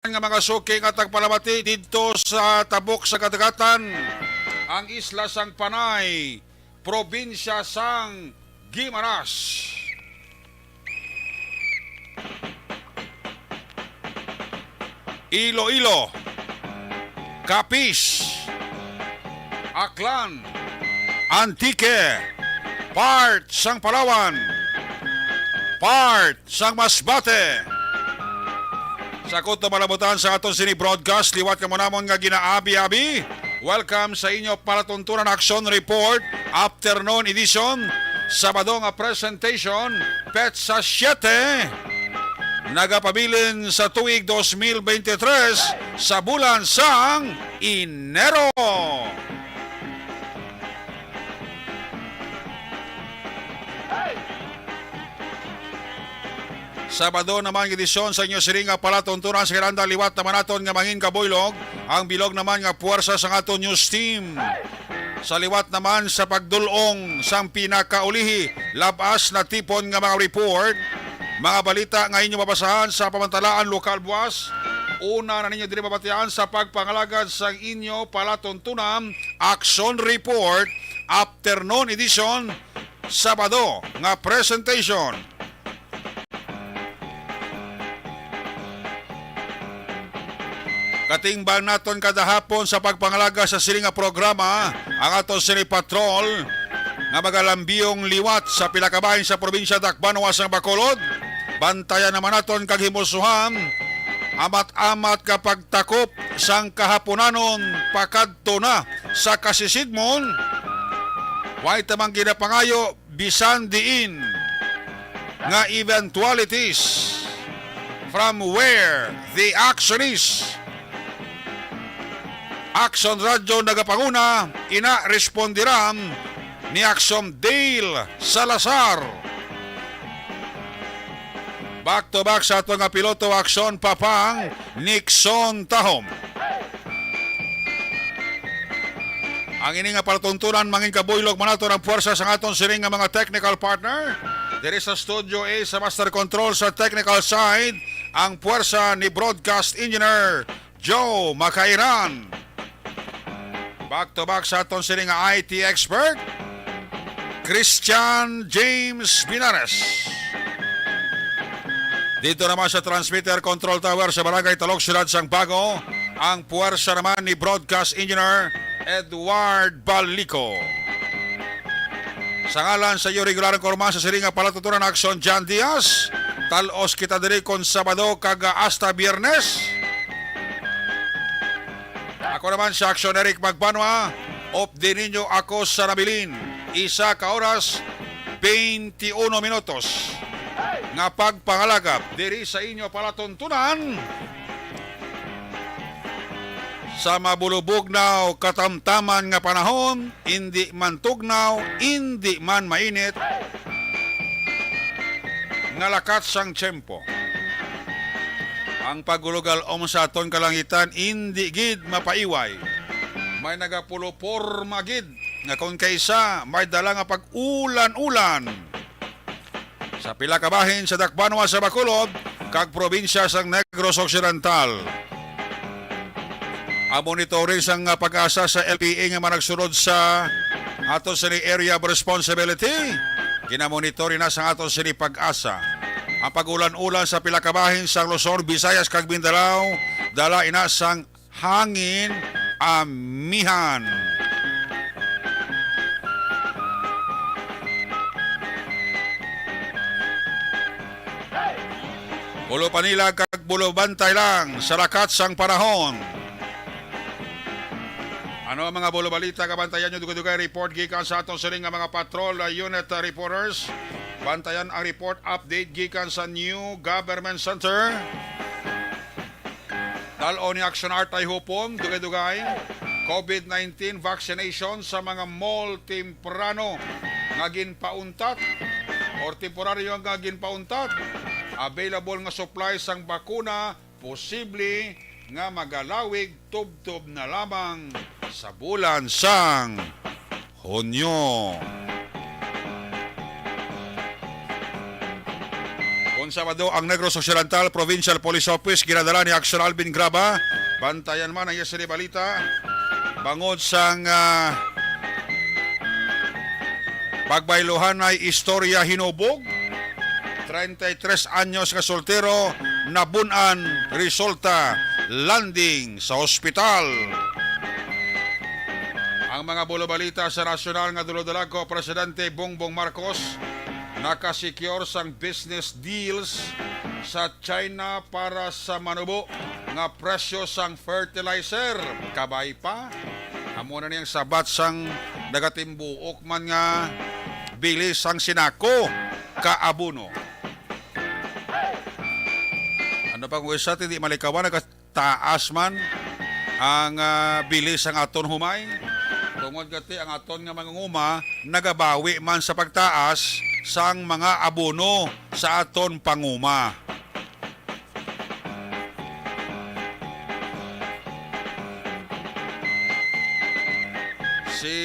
Nga mga suking at tagpalamati dito sa tabok sa kadagatan, ang isla sang Panay, probinsya sang Guimaras. Iloilo, Capiz, Aklan, Antique, part sang Palawan, part sang Masbate. Sa kuto malabutan sa aton sini broadcast, liwat ka mo namon nga ginaabi-abi. Welcome sa inyo palatuntunan Action Report, afternoon edition, Sabado nga presentation, pet sa 7, nagapabilin sa tuig 2023 sa bulan sang Enero. Sabado naman edisyon sa inyo siring nga palatuntunan sa kiranda liwat naman naton nga mangin kabuylog, ang bilog naman nga puwersa sa aton news team. Sa liwat naman sa pagdulong sang pinakaulihi, labas na tipon nga mga report, mga balita nga inyo mabasahan sa pamantalaan lokal buwas. Una na ninyo diri mabatian sa pagpangalagad sa inyo palatuntunan Action Report, afternoon edition, Sabado nga presentation. Katimbang naton kada hapon sa pagpangalaga sa siling nga programa ang aton sini patrol nga magalambiyong liwat sa pilakabahin sa probinsya Tacloban sang Bacolod. Bantayan naman naton kag himusuhan amat-amat kapag takop sang kahaponanon pakadto na sa kasisidmon. Way tamang ginapangayo bisan diin nga eventualities from where the action is. Action Radio nagapanguna, ina-respondiram ni Action Dale Salazar. Back to back sa ito nga piloto Action Papang Nixon Tahom. Ang ini nga palatuntunan mangin kabuylog manato ng puwersa sa aton siring nga mga technical partner. There is sa Studio A sa Master Control sa technical side, ang puwersa ni Broadcast Engineer Joe Macairan. Back to back sa aton sining nga IT expert, Christian James Binares. Dito naman sa transmitter control tower sa Barangay Talog, Siyudad sang Bago, ang puwersa naman ni Broadcast Engineer Edward Balico. Sa ngalan sa iyo regularang korma sa siring nga palatutunan Action John Diaz, talos kita diri kon Sabado kaga hasta Biyernes. Ako naman sa Action Eric Magbanwa, op din ninyo ako sa nabilin. Isa ka oras, 21 minutos. Nga pagpangalagap, diri sa inyo palatuntunan sa mabulubugnaw katamtaman nga panahon, hindi man tugnaw, hindi man mainit, nga lakat sang tiyempo. Ang pagulugal sa aton kalangitan, hindi gid mapaiway. May nagapulupor magid, nga kung kaysa may dala nga pag-ulan-ulan. Sa pila kabahin sa Tacloban sa Bacolod, kag probinsya sang Negros Occidental. Ang monitoring sang pag-asa sa LPA nga managsunod sa aton sa area of responsibility, kinamonitoring na sa aton sa pag-asa. Ang pag-ulan-ulan sa pilakabahin sa Luzon, Visayas, kag Mindanao, dala ina sang hangin amihan. Bulo panila kag bulo bantay lang sa lakat sang panahon. Ano ang mga bulo balita kabantayan nyo dugay-dugay report gikan sa aton siring nga mga patrol unit reporters. Bantayan ang report update gikan sa New Government Center. Dalo ni Action Artay Hupong, dugay-dugay. COVID-19 vaccination sa mga mall temprano nga ginpauntat or temporaryo nga ginpauntat. Available nga supply sang bakuna, posible nga magalawig tub-tub na lamang sa bulan sang Hunyo. Karong Sabado, ang Negros Occidental Provincial Police Office ginadala ni Action Alvin Graba. Bantayan man ang yasiri balita. Bangod sang pagbailuhan ay istorya hinubog. 33 anyos ka soltero, nabunan, resulta, landing sa ospital. Ang mga bulo-balita sa nasyonal nga dulod-dalag ko, Presidente Bongbong Marcos nakasecure sang business deals sa China para sa manubo nga presyo sang fertilizer. Kabay pa, amo na niyang sabat sang nagatimbuok man nga bilis sang sinako kaabuno. Ano pang wesa, hindi malikawan, nagataas man ang bilis ang aton humay. Tungod gati ang aton nga mangunguma, nagabawi man sa pagtaas sang mga abono sa aton panguma. Si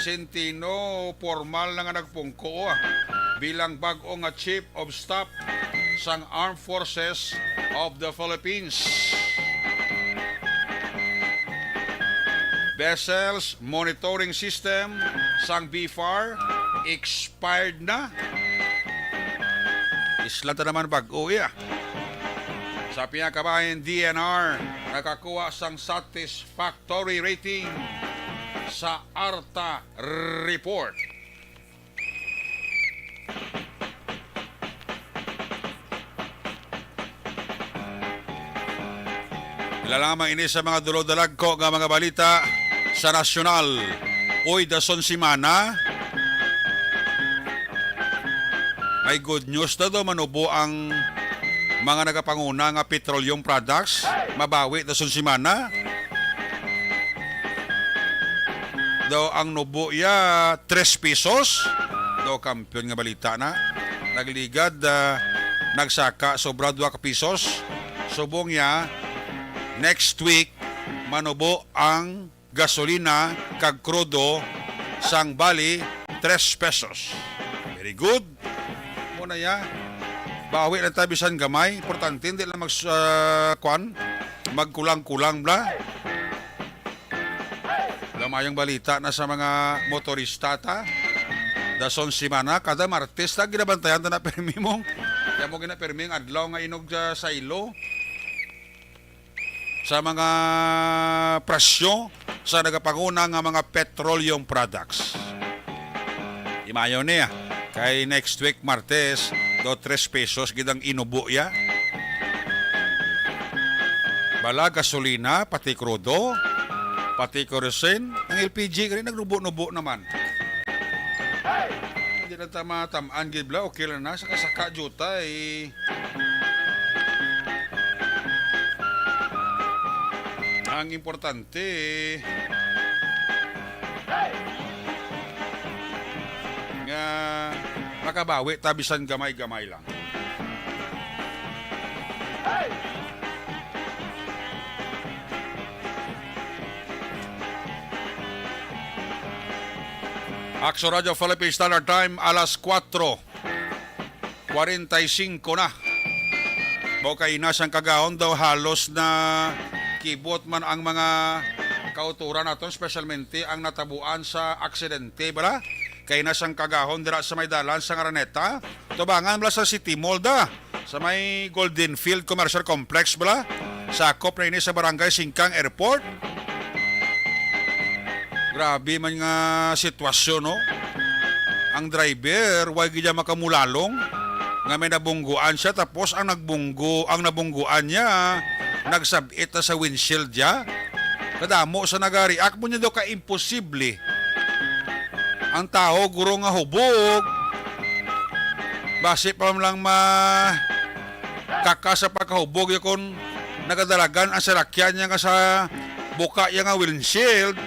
Centino formal na nga nagpungko bilang bag-o nga Chief of Staff sang Armed Forces of the Philippines. Vessels Monitoring System sang BFAR expired na. Isla ta naman bag-o Sa pinakabahin, DNR nakakuha sang satisfactory rating sa ARTA report. Ilalamang ini sa mga dulod-dalag ko nga mga balita sa nasyonal. Uy, dason si Mana. May good news na do, manubo ang mga nagapanguna nga petroleum products. Mabawi dason si Mana. Do ang nubo ya 3 pesos. Do kampiyon nga balita na. Nagligad, nagsaka sobra 2 pesos. Subong ya next week, manubo ang gasolina kag krudo sang bali 3 pesos. Very good. Muna ya. Bawi lang tayo bisan gamay. Importante, hindi lang magkulang-kulang bla. Gamayang balita na sa mga motorista ta. Dason simana, kada Martes ta ginabantayan ta na permi mo. Kaya mo ginapermi ang adlaw nga inog sa ilo. Sa mga presyo sa nagapanguna nga mga petroleum products. Imayo niya. Kay next week Martes, do 3 pesos gidang inubo ya. Bala gasolina, pati krudo, pati kerosene, ang LPG kani nagnubo-nubo naman. Hindi na tama-tamaan gid bla, okay lang na sa kasaka juta ang importante nga makabawi tabisan gamay-gamay lang. Action Radio Philippine Standard Time alas 4:45 na. Bukay nasang kagahon daw halos na kibot man ang mga kauturan naton, specialmente ang natabuan sa aksidente bala. Kay nasang kagahon dira sa may dalan sa Araneta, tubangan bala sa City Mall sa may Golden Field Commercial Complex bala, sakop na ini sa Barangay Singkang Airport. Grabe man nga sitwasyon, no? Ang driver wag gid makamulalong nga may nabungguan siya, tapos ang nabungguan niya nagsabit na sa windshield niya. Kadamo sa nagari-react mo niya daw ka imposible. Ang tao guro nga hubog. Base pa lang kaka sa pagkahubog ya kung nagadalagan ang salakyan niya nga sa buka niya nga windshield.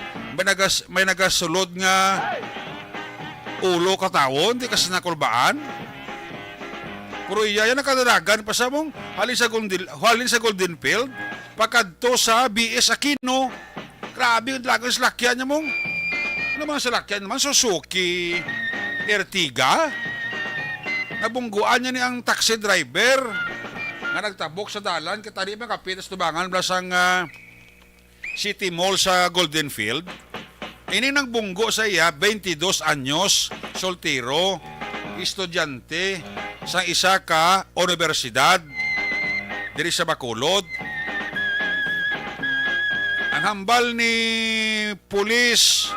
May nagasulod nga ulo katawon, di kasi nakulbaan. Pero iya yan nakadalagan pa sa mong halin sa Golden Field, pagkadto sa BS Aquino. Grabe yung lagang salakyan niya mong. Ano mga salakyan naman? Suzuki Ertiga? nabungguan niya ni ang taxi driver nga nagtabok sa dalan katali makapit sa tubangan blasang City Mall sa Golden Field. Ini nang bunggo sa iya 22 anyos, soltero, estudyante sa isa ka universidad diri sa Bacolod. Ang hambal ni Police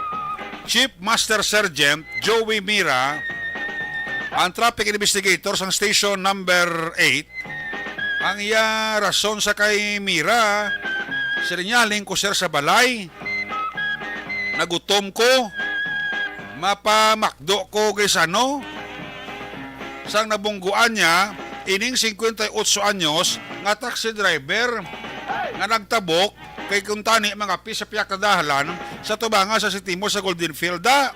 Chief Master Sergeant Joey Mira, ang traffic investigator sa station number 8, ang iya rason sa kay Mira, sinyaling ko sir sa balay, nagutom ko, mapamakdo ko kay sano, sang nabungguan niya, ining 58 anyos, nga taxi driver, nga nagtabok, kay kuntani mga pisa piyak na dahalan, sa tubanga sa City Mall sa Golden Field, da.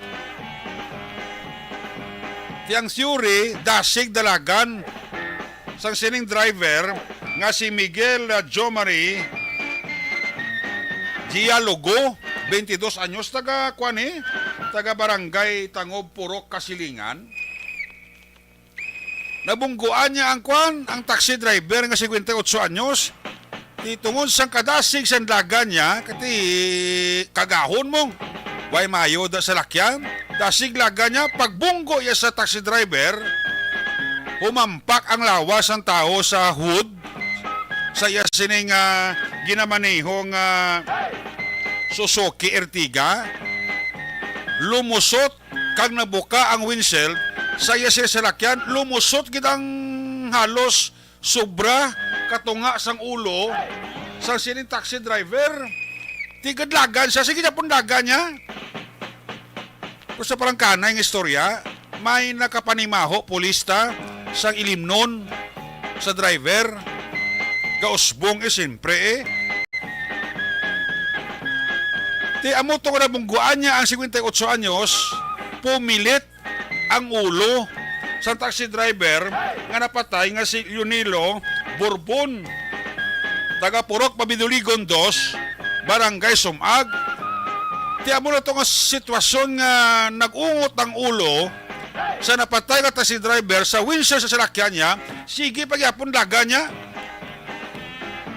Tiyang Suri, dasig dalagan, sang sining driver, nga si Miguel Jomari Dialogo, 22 anyos, taga barangay Tangob, Purok, Kasilingan. Nabungguan niya ang taxi driver nga 58 anyos. Tungod sang kadasig sa dagan niya, kati kagahon mong, way mayo da sa lakyan, dasig laga niya, pagbunggo niya sa taxi driver, humampak ang lawas ng tao sa hood, sa iya sining ginamanihong Suzuki Ertiga, lumusot, kag nabuka ang windshield, sa iya siya sa lakyan, lumusot kitang halos sobra, katunga sang ulo sang sining taxi driver. Tigad lagan siya, sige na pong lagan niya. Kung sa parang kanay ng istorya, may nakapanimaho polista sang ilimnon sa driver. Gausbong siyempre Ti amo to na bungguan niya ang 58 anyos, pumilit ang ulo sa taxi driver nga napatay nga si Leonilo Bourbon, taga Purok, Pabiduligon 2, Barangay Sumag. Tiyan mo na ito nga sitwasyon nga nag-ungot ang ulo sa napatay na taxi driver sa windshield sa salakyan niya, sige pagyapon daga niya.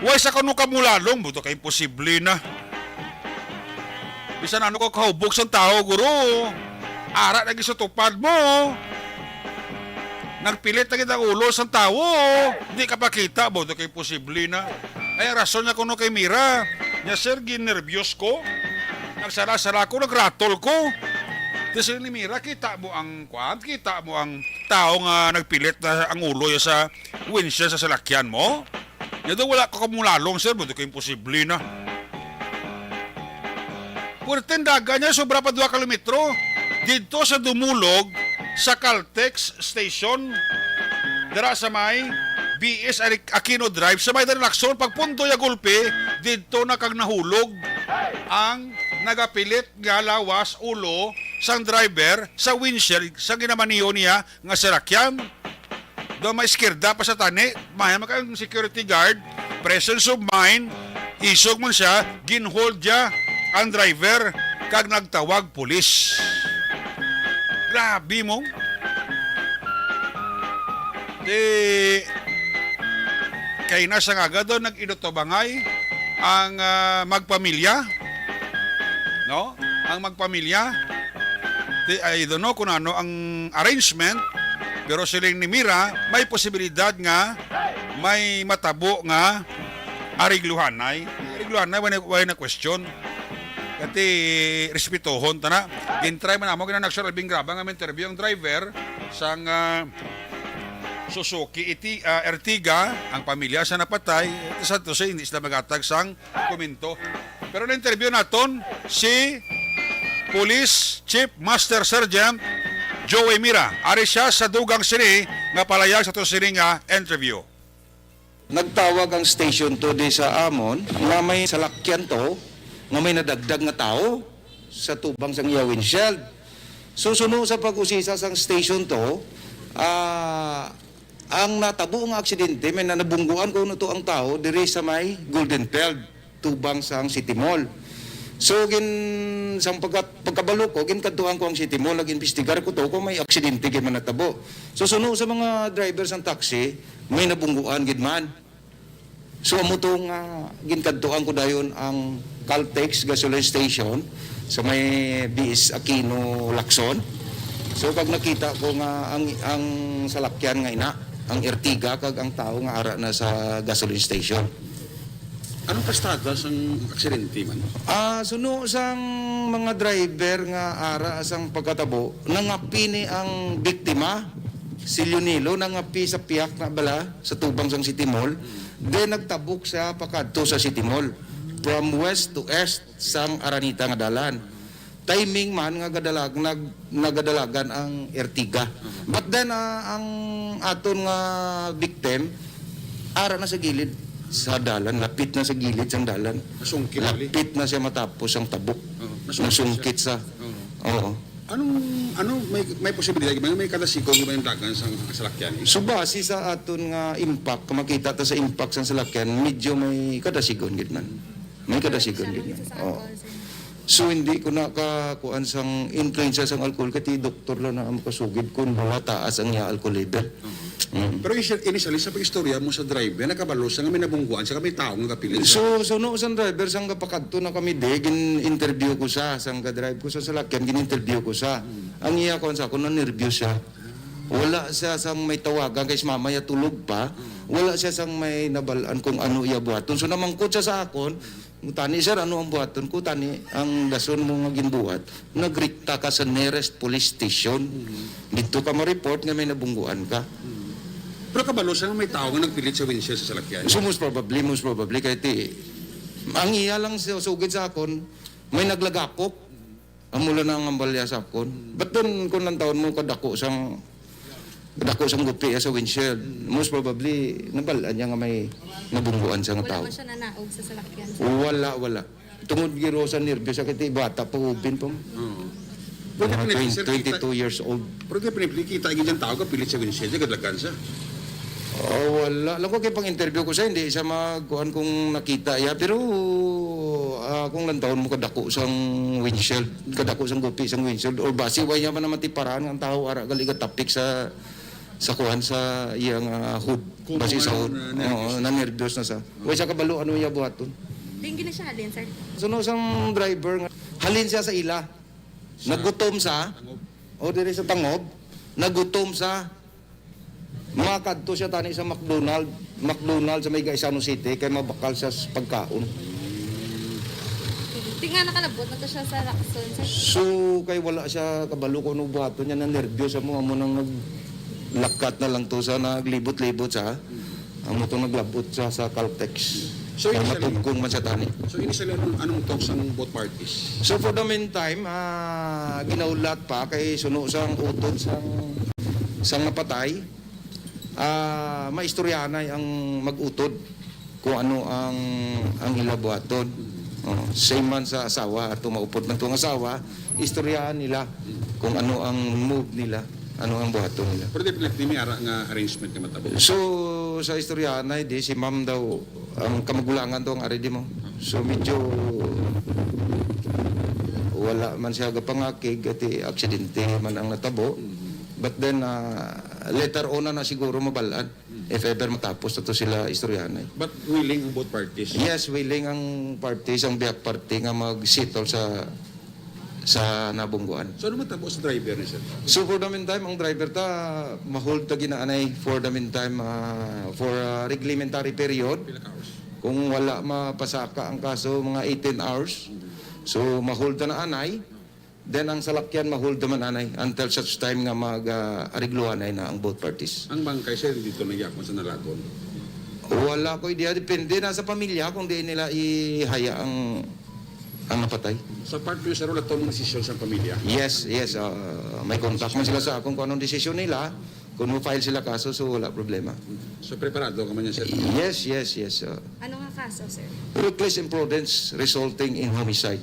Huwag sa kanu kamulalong, buto ka imposible na. Bisan ano ko kahubog sa tao, guro. Ara lagi sa tupad mo. Nagpilit na kitang ulo sa tao. Hindi ka pakita, buto kay posible na. Ay, rason niya kuno kay Mira. Niya, sir, ginervyos ko. Nagsara-sara ko, nagratol ko. Kasi ni Mira, kita mo ang kwan, kita mo ang tao nga nagpilit na ang ulo ya sa windshield sa salakyan mo. Niya daw wala ka kamulalong, sir, buto kay imposible na. Purten daga niya, sobra pa 2 kilometro. Dito sa dumulog, sa Caltex Station, dara sa may BS Aquino Drive, sa may Lakson, pagpunto ya gulpe, dito na kag nahulog ang nagapilit nga lawas ulo sang driver sa windshield sa ginamaniyo niya nga sarakyan. Do may skirda pa sa tani, may makang security guard, presence of mind, isog man siya, ginhold niya ang driver kag nagtawag pulis. Grabe mo. Kay nasa nga doon nag-inotobangay ang magpamilya. No? Ang magpamilya. I don't know kung ano ang arrangement, pero siling ni Mira, may posibilidad nga may matabo nga arigluhanay. Arigluhanay, wala na question. Kati respetuhon ta na. Gintry man amo ginanaksyon albing graba nga interview ang driver sang Suzuki Ertiga, ang pamilya sa napatay. Sa to say hindi sila magatag sang komento. Pero na interview naton si Police Chief Master Sergeant Joey Mira. Ari siya sa dugang sini nga palayag sa to sini nga interview. Nagtawag ang station to di sa amon nga may salakyan to nga may nadagdag nga tao sa tubang sang iya windshield. Susunod sa pag-usisa sang station to, ang natabo nga aksidente, may nanabungguan ko to ang tao diri sa may Golden Field, tubang sang City Mall. So sang pagkabalo ko, ginkaduhan ko ang City Mall, nag-investigar ko to kung may aksidente gid man natabo. So suno sa mga drivers ng taxi, may nabungguan gid man. So amo tong ginkaduhan ko dayon ang Caltex gasoline station sa may BS Aquino Lacson. So pag nakita ko nga ang salakyan nga ina, ang Ertiga kag ang tao nga ara na sa gasoline station. Anong pastada sang aksidente man? Suno sang mga driver nga ara sang pagkatabo, nangapi ni ang biktima, si Leonilo, nangapi sa piyak na bala sa tubang sang City Mall, then nagtabok siya pakadto sa City Mall, from west to east sang Aranita nga dalan. Timing man nga nagadalagan ang Ertiga. But then, ang aton nga victim, ara na sa gilid sa dalan, lapit na sa gilid sang dalan. Nasungkit ali. Lapit na siya matapos ang tabok. Nasungkit sa. Oo. May posibilidad may kadasikong ba yung dagan sa salakyan? So base sa aton nga impact, kung makita ta sa impact sa salakyan, medyo may kadasigon gid man. May kadasigon gid man. Oo. So hindi ko nakakuan sang influensya sang alcohol kati doktor lang na ang kasugid kung wala taas ang iya alcohol level. Pero initially sa pag-istorya mo sa driver, nakabalo sa nga may nabungguan, sa may tao nga kapilit. So no sang driver sang kapakadto na kami gin-interview ko sa sang drive ko sa salakyan gin-interview ko sa. Ang iya kon sa kuno nervyos siya. Wala siya sang may tawagan kay mamaya tulog pa. Wala siya sang may nabalaan kung ano iya buhaton. So namangkot siya sa akon, tani sir, ano ang buhaton ko? Tani, ang dason mo nga ginbuhat, nagrikta ka sa nearest police station. Dito ka ma-report nga may nabungguan ka. Pero kabalo sa nga may tao nga nagpilit sa windshield sa salakyan. So most probably, kahit ang iya lang siya sugid sa akon, may naglagakop. Ang mula na ang ambalya sa akon. Ba't doon kung lang taon mo kadako sang gupi sa windshield? Most probably, nabalaan niya nga may nabungguan sa nga tao. Wala man siya nanaog sa salakyan. Wala. Tungod giro sa nervyos, sakit bata pa ubin pa. Pero Mga pinipili, sir, 22 years old. Pero kaya pinipili, kita ang inyong tao kapilit sa windshield, kadlagan siya. Wala. Alam ko kaya pang interview ko sa hindi siya magkuhan kung nakita ya. Pero kung lantaon mo kadako sang windshield, kadako sang gupi sang windshield, or basi way man naman tiparaan ang tao ara gali tapik sa kuhan sa iyang hood. Kung Basi sa ano, hood. na-nervyos. Na-nervyos na sa. Way siya kabalo ano iya buhaton. Tingin na siya halin, sir. Suno sang driver nga halin siya sa ila. Nagutom sa o diri sa tangob, nagutom sa makadto siya tani sa McDonald sa may Gaisano City kay mabakal siya sa pagkaon. Tingnan nakalabot na to siya sa Lacson, sir. So kay wala siya kabalo ko no buhaton niya na nervyos amo nang naglakat na lang to sa naglibot-libot sa amo to naglabot sa Caltex. So, Kaya initially- matugkong man sa tani. So initially, anong talks ang both parties? So for the meantime, ginaulat pa kay suno sang utod sang napatay. Maistoryanay ang mag-utod kung ano ang hilabuhaton. Same man sa asawa at maupod ng tuwang asawa, istoryahan nila kung ano ang move nila, ano ang buhaton nila. Pero definitely may ara nga arrangement nga matabo. So sa istoryahan ay di si ma'am daw ang kamagulangan daw ang ari di mo. So medyo wala man siya gapangakig at aksidente man ang natabo. But then later on na siguro mabalaan if ever matapos na to sila istoryahan. But willing ang both parties. Yes, willing ang parties, ang biyak party nga mag-settle sa nabungguan. So ano matabo sa driver ni sir? So for the meantime, ang driver ta mahold ta ginaanay for the meantime for a reglementary period. Pila ka hours? Kung wala mapasaka ang kaso mga 18 hours. So mahold ta na anay. Then ang salakyan mahold naman anay until such time nga mag-arigluhan na ang both parties. Ang bangkay sir dito nagyakman sa nalagon. Wala ko idea, depende na sa pamilya kung di nila ihaya ang napatay. Sa part mo sir, wala itong desisyon sa pamilya. Yes. May contact man sila sa akong kung anong desisyon nila. Kung file sila kaso, so wala problema. So preparado ka man yan sir? Yes. Ano nga kaso, sir? Reckless imprudence resulting in homicide.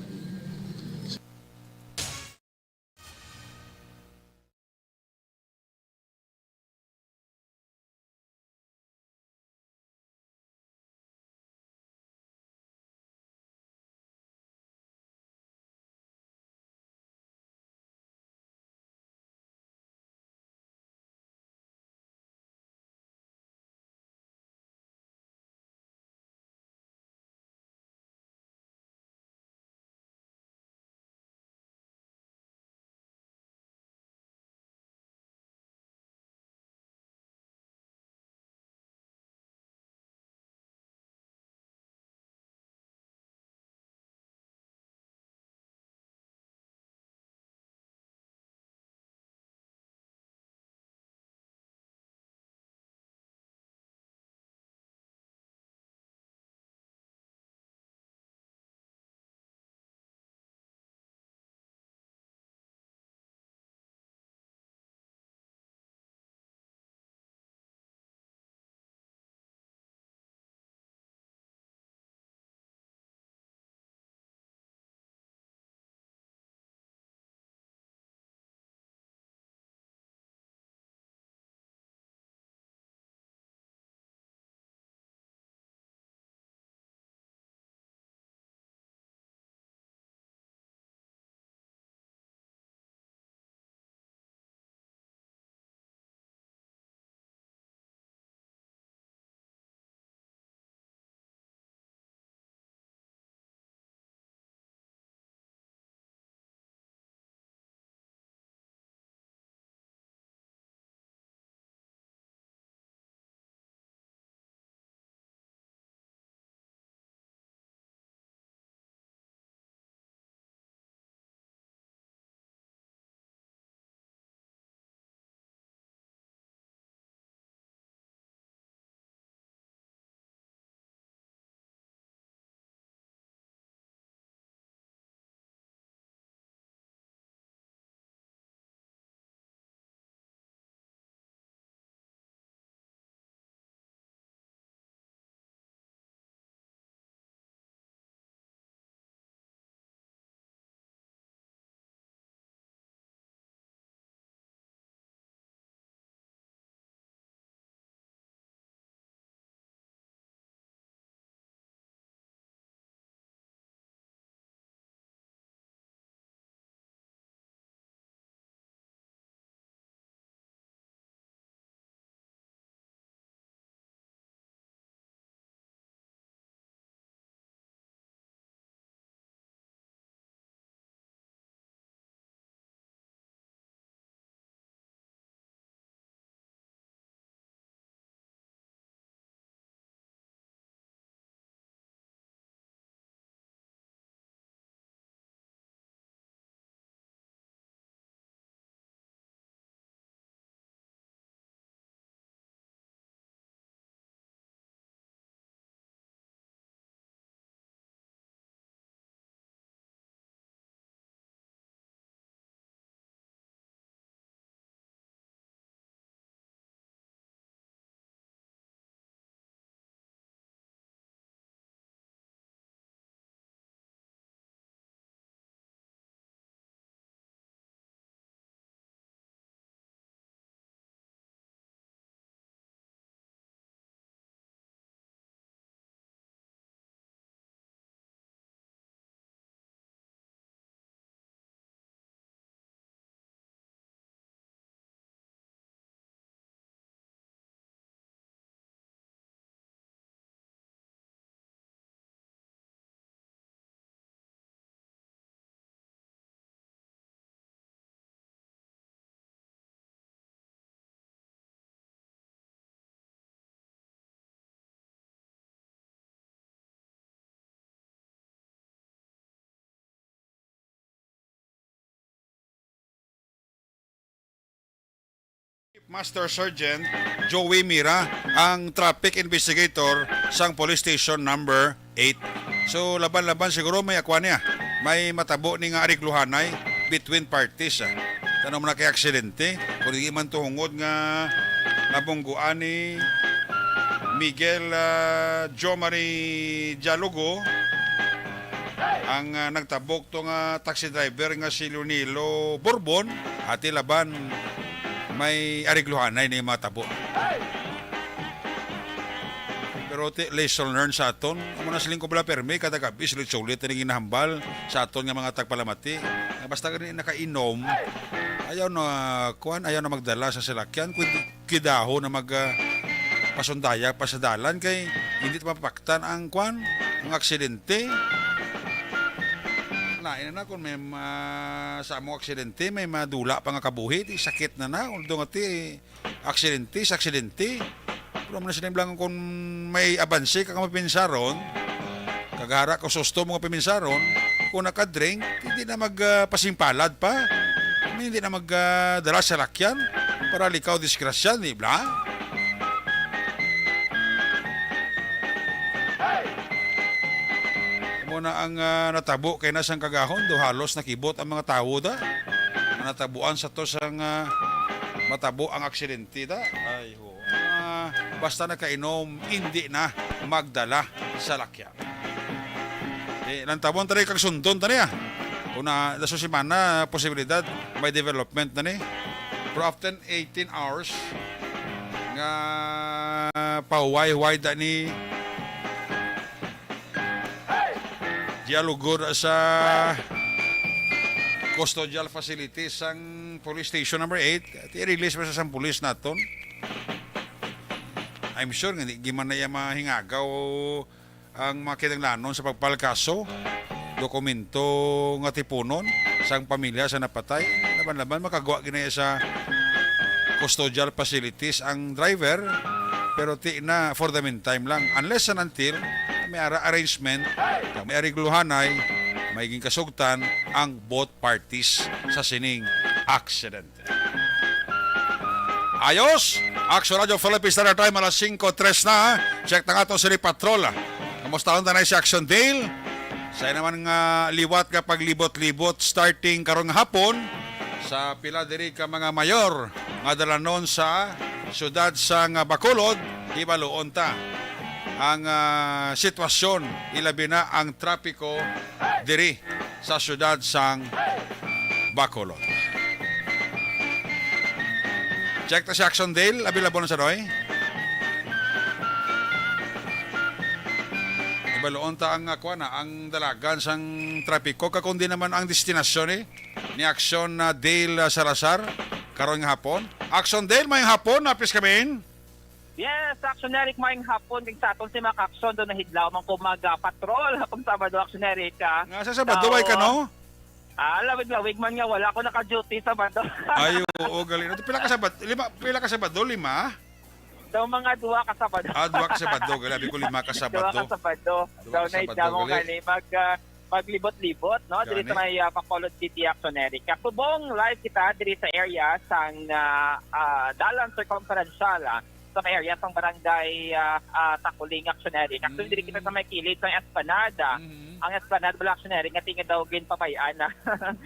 Master Sergeant Joey Mira, ang traffic investigator sang police station number 8. So laban-laban siguro may akwa niya. May matabo ni nga arikluhanay between parties. Tanong mo na kay aksidente. Kung hindi man tuhungod nga nabungguan ni Miguel Jomari Dialogo, ang nagtabok to nga taxi driver nga si Leonilo Bourbon, ati laban may arigluhanay ni matabo. Pero lesson learned sa aton, amo na siling ko bala permi kada gabi sulit-sulit ni ginahambal sa aton nga mga tagpalamati. Basta gani nakainom, ayaw na magdala sa salakyan, kidaho na mag pasundaya pa sa dalan kay hindi mapapaktan ang ang aksidente. Lain na kung may sa among aksidente, may madula pa nga kabuhi, sakit na although nga aksidente. Pero man sila lang kung may abansi ka mapinsaron, kagara ka susto mo pinsaron, kung nakadrink, hindi na magpasimpalad pa, hindi na magdala sa lakyan para likaw disgrasya, di ba? Na ang natabo kay nasang kagahon do halos nakibot ang mga tao da natabuan sa to sang matabo ang aksidente da ay ho basta nakainom hindi na magdala sa lakyan nantabon tani kag sundon tani una da semana posibilidad may development na ni pero after 18 hours nga pahuway-huway da ni dialogor sa custodial facilities sang police station number 8 i-release pa sa sang police naton. I'm sure nga giman na yung mahingagaw ang mga kinanglanon sa pagpalkaso dokumento nga tipunon sang pamilya sa napatay laban-laban makagawa ginaya sa custodial facilities ang driver pero ti na for the meantime lang unless and until may arrangement, may arigluhanay, may kasugtan ang both parties sa sining accident. Ayos! Action Radio Philippines Standard Time alas 5:03 na. Check na nga itong sili patrol. Kamusta ang tanay si Action Dale? Sa'yo naman nga liwat ka paglibot-libot starting karong hapon sa pila diri ka mga mayor nga dalanon sa syudad sang Bacolod, ibaluon ta ang sitwasyon ilabi na ang trapiko diri sa syudad sang Bacolod. Check ta si Action Dale, available na sa Roy. Ibaluon ta ang ang dalagan sang trapiko kakundi naman ang destinasyon ni Action Dale Salazar karong hapon. Action Dale, may hapon, napis kami. Yes, Action Eric, maing hapon kung sa aton si mga action doon nahidlaw man ko mag-patrol hapon Sabado, Action Eric. Nga sa Sabado ay ka no? Lawig man nga wala ako naka-duty Sabado. Ay, oo, galing. Pila ka Sabado, 5? Daw mga 2 ka Sabado. 2 ka Sabado, galing ko 5 ka Sabado. 2 ka Sabado. Daw nahidlaw mo kani maglibot-libot no diri sa may Bacolod City, Action Eric. Subong live kita diri sa area sang dalan circumferential sa may area sang barangay Takuling, Action Eric. Actually, diri kita sa may kilid sa Esplanada. Ang Esplanada Bala, Action Eric, nga tingin daw ginpabayaan na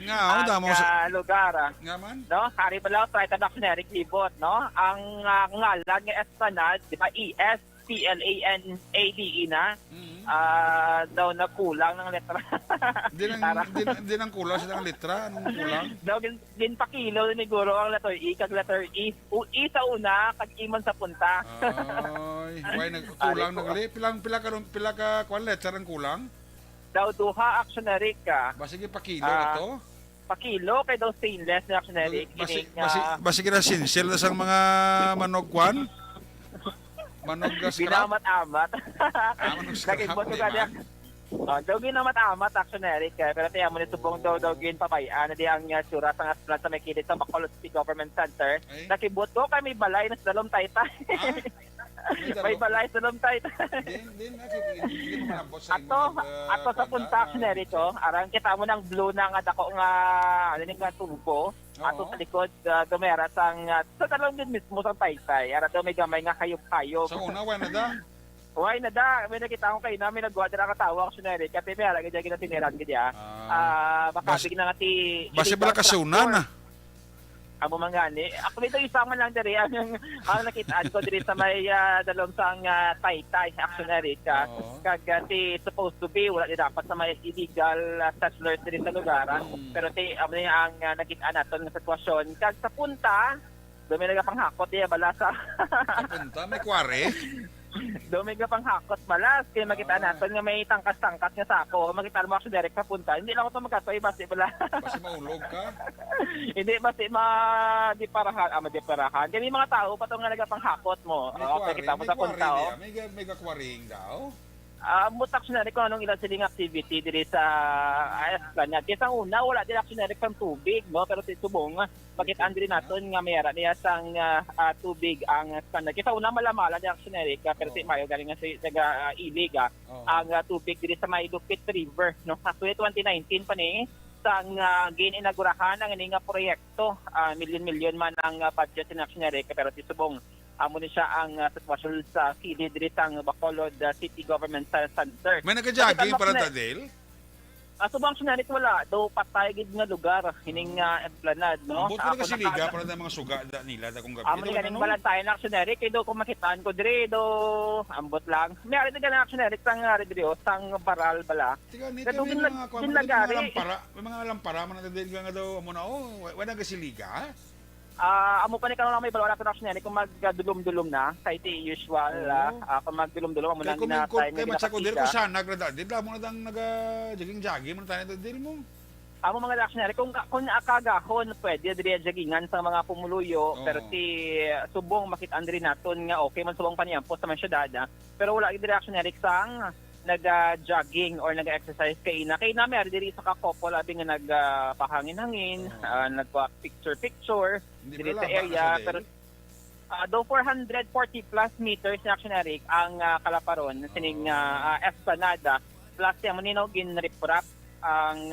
nga, ang lugar. Nga man? No? Hari pala sa Action Eric, libot, no? Ang ngalan nga Esplanada, di ba, ESPLANADE na, daw na kulang ng letra. Di nang kulang siya ng letra? Anong kulang? Daw, ginpakilo ni Guro ang letter E, kag letter E. E sa una, kag imon sa punta. Ay, why nagkulang nagali? Pila ka kwan letter ang kulang? Daw duha Action Eric ka. Basig pakilo ito? Pakilo kay daw stainless na Action Eric. Basig na sinsel na sang mga manog kwan? Manog scrap? Ginamat-amat. Manog scrap, Naging boto di ka ba? niya. Daw ginamat-amat Action Eric. Pero tiyan mo ni subong daw ginpabayaan. Di ang sura sa aslan sa may kilid sa Bacolod City Government Center. Ay. Nakiboto kay may balay na sa dalom taytay. May balay sa dalom taytay. Hindi mo manabot sa Ato sa punta Action Eric. Arang kita mo ng blue na nga dako nga ano nga tubo. Ato Oo. sa likod, dumera sang, sa talong din mismo sa Taytay. Ara daw may gamay nga kayog-kayog. Sa una, wala na da. Uy, nada, may nakita ko kayo na, may nagwa din ang katawa ko sinari. Kasi may alagay dyan kinatiniran ka dyan. Makabig na nga ti... Basi bala kasunan. Amo mangani. Ako dito isama lang diri ang nakitaan ko diri sa may dalawang sang Taytay actionary ka. Oo. Kag ti supposed to be wala di dapat sa may illegal settlers diri sa lugar. Pero ti amo ni ang nakitaan naton nga sitwasyon. Kag sa punta, dumi nagapanghakot diya bala sa Punta, may kware. dumi panghakot balas kay makita naton nga may tangkas-tangkas nga sako. Makita mo ako direct sa punta. Hindi lang ako to magkatoy basi bala. Basi maulog ka. Hindi basi di parahan. Kaya may mga tao pa to nga nagapanghakot mo. May Okay, kita mo may sa kware punta. diya. May kakwaring daw. Mutak sinari ko anong ilan siling activity diri sa Esplanade. Kaya sa una, wala din actionary pang tubig, no? Pero subong, bakit andri naton nga mayara niya sang tubig ang Esplanade. Kaya sa una, malamala din actionary ka, pero mayo galing nga sa ilig, ang tubig diri sa may Lupit River, no? Actually, 2019 pa ni, sang gin-inagurahan ang ining proyekto, milyon-milyon man ang budget ng actionary ka, pero subong, amo ni siya ang sitwasyon sa kilid diri sang Bacolod City Government Center. May nagka-jogging Bakit para ano, Tadel? subang sunarit wala, do patay gid nga lugar hining Esplanade, no? Buto na kasi liga para na mga suga nila da kung gabi. Amo ni ganing balantayan na actionary kay do kung makitaan ko diri do ambot lang. May ari na actionary sang diri sang baral bala. Tiga nito Kadugin may lag- mga kwan, ginlagari. may mga lampara man na Tadel nga daw amo na wala kasi liga. Amo pa ni kanon may balwala na actionary kung magdulom-dulom na kay ti usual kung magdulom-dulom amo Kaya nang kung ginatay kay matsa ko diri ko sana nagrada, di mo na dang naga-jogging mo na tayo Tadel mo. Amo mga actionary kung akagahon pwede diri jaggingan sa mga pumuluyo Oo. pero ti subong makitaan diri naton nga okay man subong paniyampo sa mga syudad pero wala diri actionary sang nag-jogging or nag-exercise kay na may diri sa kakopol abi nga nagpahangin-hangin, nagpa-picture Hindi diri pala sa laba area na sa pero do 440 plus meters na actionary ang kalaparon sining Esplanada plus yung maninaw ginriprap ang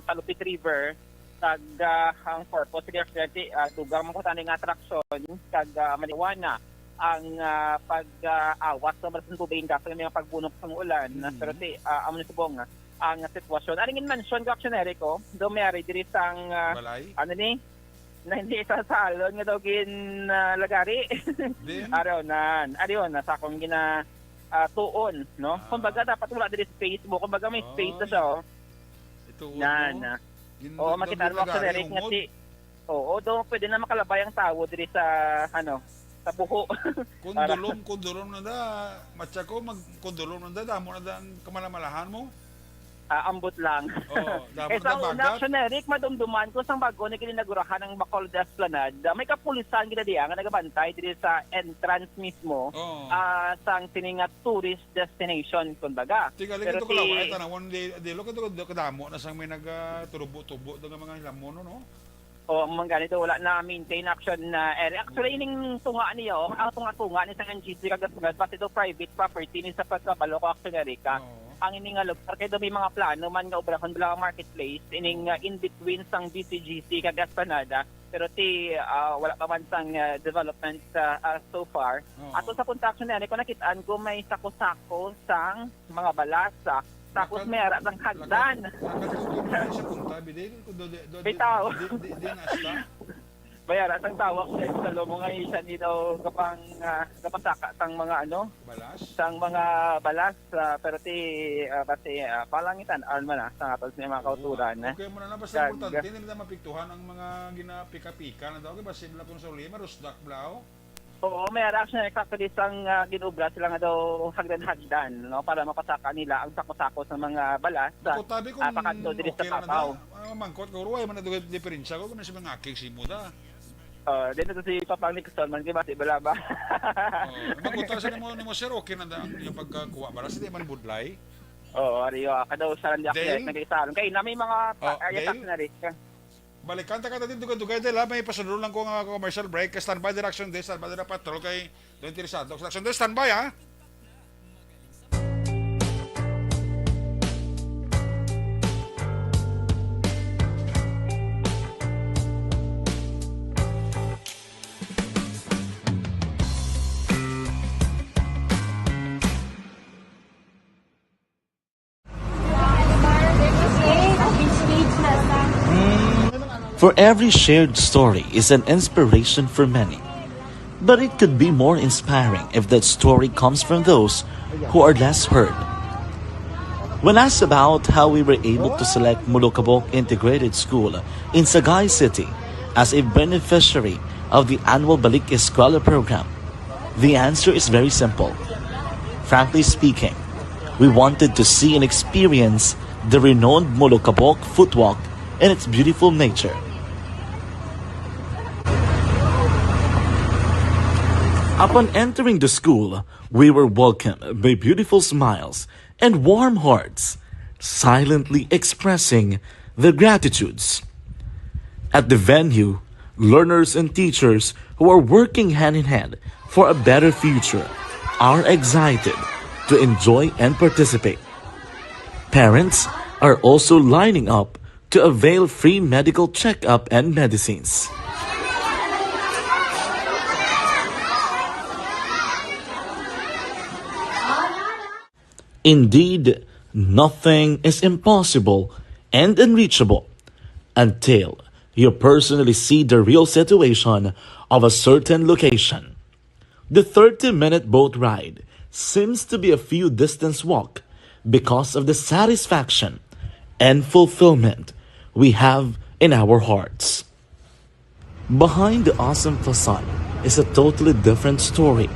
Salupit River kag ang purpose security dugang mo ko taning atraksyon kag maliwana ang pag-awas sa malasang tubig kasi may mga pagbunok sa ulan pero amo ni subong ang sitwasyon aring mention ko actionary ko do may diri sang balay. ano ni na hindi sa salon nga daw gin lagari Din. araw na sa akong gina tuon no kumbaga dapat wala diri space mo kumbaga may space na siya Ito na makita mo sa direct nga si do pwede na makalabay ang tao diri sa sa buho. Kundulom na da. Matcha ko, kundulom na da. Damo na da ang kamalamalahan mo. Ambot lang. Damo Sa na una, bagat. actionary, madumduman ko sang bago na gininagurahan ng Bacolod Esplanade. May kapulisan gina diya nga nagabantay diri sa entrance mismo sang siningat tourist destination kumbaga. Tiga, Pero ko lang. Ay, tanawon, di lo ka damo na sang may nagturubo-tubo da nga mga lamono, no? Mga ganito, wala na maintain action na area. Actually, ining tunga niyo, ang tunga ni sa NGC kagasugad, pati do private property ni sa pagkabalo ko actionary ka. Ang ining lugar kay do may mga plano man nga obrahon bala ang marketplace ining in between sang BCGC kag Esplanada pero wala pa man sang development so far. Ato sa punta actionary ko nakitaan ko may sako-sako sang mga balasa tapos may ara sang hagdan. Sa punta, bidil. Bitaw. Di nasta. Bayara sang tawag sa lomo nga isa ni daw kapasaka sang mga Balas. sang mga balas pero kasi palangitan man sa atol sa mga kauturan Okay mo na basta importante nila mapiktuhan ang mga ginapika-pika na daw. Kaya basta sila kung sa lima, rusdak blaw. Oo, may reaction exactly sang ginubra sila nga daw hagdan no para mapasaka nila ang sako-sako sa mga balas Tabi kung pakanto diri sa okay na Papaw. da. Mangkot ko ruway man na diferensya ko kung sa mga akik si Muda. Dito si Papang Nixon man kiba si Balaba. Magkutar sa nimo sir okay na da yung pagkakuha para sa di man budlay. Oo, ariyo kadaw sa randiak Dale? nagaisalon kay na may mga area Dale? tax na rin. Balikan ta ka din dugay dela may pasunod lang ko nga commercial break standby direction day standby na patrol kay don't interesado direction day standby ha. For every shared story is an inspiration for many. But it could be more inspiring if that story comes from those who are less heard. When asked about how we were able to select Mulukabok Integrated School in Sagay City as a beneficiary of the annual Balik Eskwela program, the answer is very simple. Frankly speaking, we wanted to see and experience the renowned Mulukabok footwalk in its beautiful nature. Upon entering the school, we were welcomed by beautiful smiles and warm hearts, silently expressing their gratitudes. At the venue, learners and teachers who are working hand in hand for a better future are excited to enjoy and participate. Parents are also lining up to avail free medical checkup and medicines. Indeed, nothing is impossible and unreachable until you personally see the real situation of a certain location. The 30-minute boat ride seems to be a few distance walk because of the satisfaction and fulfillment we have in our hearts. Behind the awesome facade is a totally different story.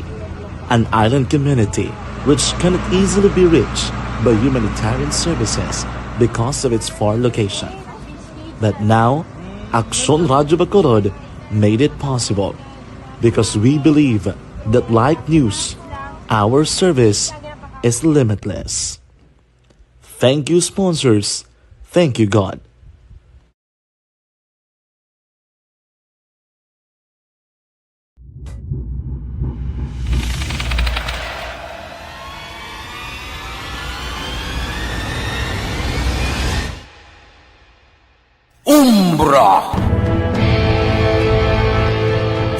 An island community which cannot easily be reached by humanitarian services because of its far location. But now, Aksyon Radio Bacolod made it possible because we believe that like news, our service is limitless. Thank you, sponsors. Thank you, God. Umbra!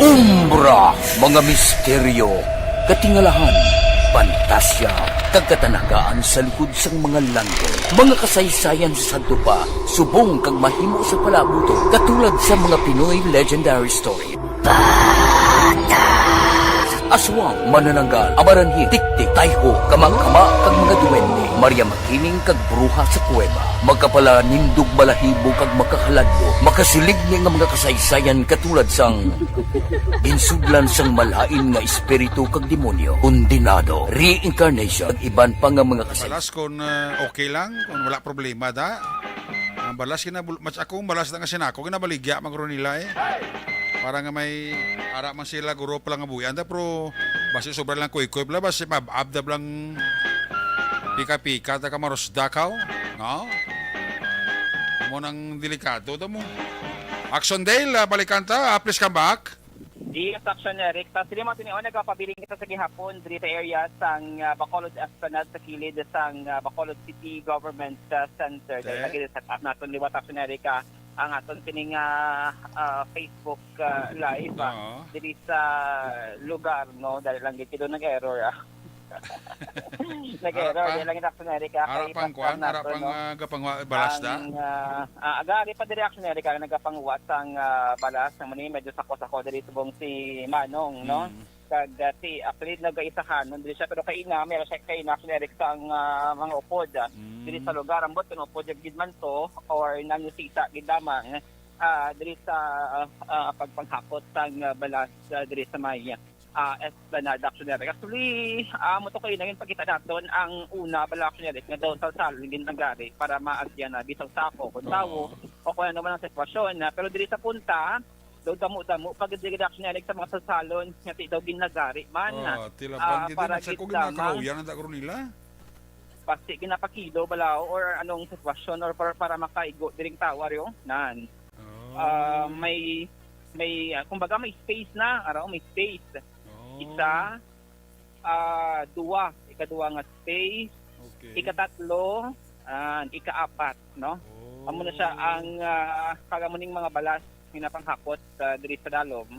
Umbra! Mga misteryo, katingalahan, pantasya, kagkatanagaan sa likod sang mga langgo. Mga kasaysayan sa dupa, subong kag mahimo sa palabuto, katulad sa mga Pinoy legendary story. Aswang, manananggal, amaranhin, tiktik, tayho, kamang-kama, kag mga duwende, Maria Makining kag bruha sa kuweba. Magkapala nindog balahibo kag makahaladlo, makasilig niya nga mga kasaysayan katulad sang ginsudlan sang malain nga espiritu kag demonyo, kondinado, reincarnation, kag iban pa nga mga kasaysayan. Balas kung okay lang, kung wala problema da. Ang balas mas akong balas na nga sinako, kinabaligya magro nila eh. Para nga may ara man sila guro pa lang nga buyan da pero basi sobra lang kuy-kuy bla basi mababda lang pika-pika ta kamaros dakaw, no? Mo nang delikado da mo. Action Dale, balikan ta, please come back. Yes, Action Eric. Sa sila mga tinion, nagpapabiling kita sa gihapon dito area sang Bacolod Esplanade sa kilid sang Bacolod City Government Center. Dahil lagi sa taas natin liwat Action Eric ang aton kining Facebook live diri sa lugar, no? Dahil lang gito nag-error nag-error dahil lang Action Eric harapang kuan, harapang gapang balas da. Agari pa diri Action Eric nagapangwa sang balas ng mani medyo sako-sako diri subong si Manong, no? Kag si actually nagaisahan diri siya pero kay ina meron siya kay Action Eric sang mga upod diri sa lugar ambot kuno upod gid man to or nanusita gid lamang diri sa pagpanghapot sang balas diri sa Maya. Esplanade Action Eric. Actually, mo to kayo naging pagkita natin ang una bala Action Eric nga daw sa salon ginagari para maagyan na bisang sako kung tawo o kung ano man ang sitwasyon. Pero diri sa punta, daw damo-damo pag diri Action Eric sa mga salon nga daw ginagari man. Tila bang para sa ko ginakahuyan ang dagro nila. Pasti ginapakilo bala or anong sitwasyon or para makaigo diring tower yo nan. May kumbaga may space na, may space. Isa, duwa, ikaduwa nga space, ikatatlo, ikaapat, no? Amo na siya ang kagamuning mga balas pinapanghakot diri sa dalom.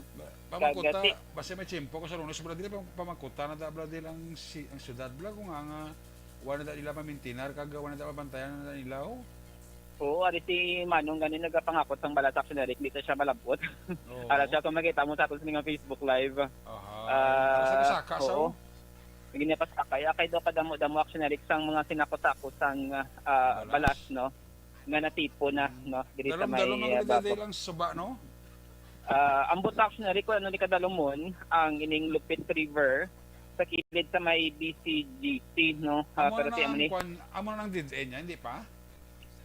Pamakuta, basta may tiyempo ko sa lunes, bala dili pamakuta na dabla dili ang syudad bla kung nga wala na nila mamintinar kag wala na mabantayan na nila. Oo, ari si Manong ganin nagapangakot sang balat actionary, dito siya malabot. Oo. Para siya kung makita mo sa aton sa mga Facebook Live. Sa saka sa oo. Ganyan pa sa kaya kay do kadamo-damo actionary sang mga sinakot-sakot sang balas, no? Nga natipo na, no? Diri sa may Dalom ang babo. day lang suba, no? Ang buta actionary ko ano ni kadalumon ang ining Lupit River sa kilid sa may BCGC, no? Pero si Amoni. Amo nang did niya, hindi pa?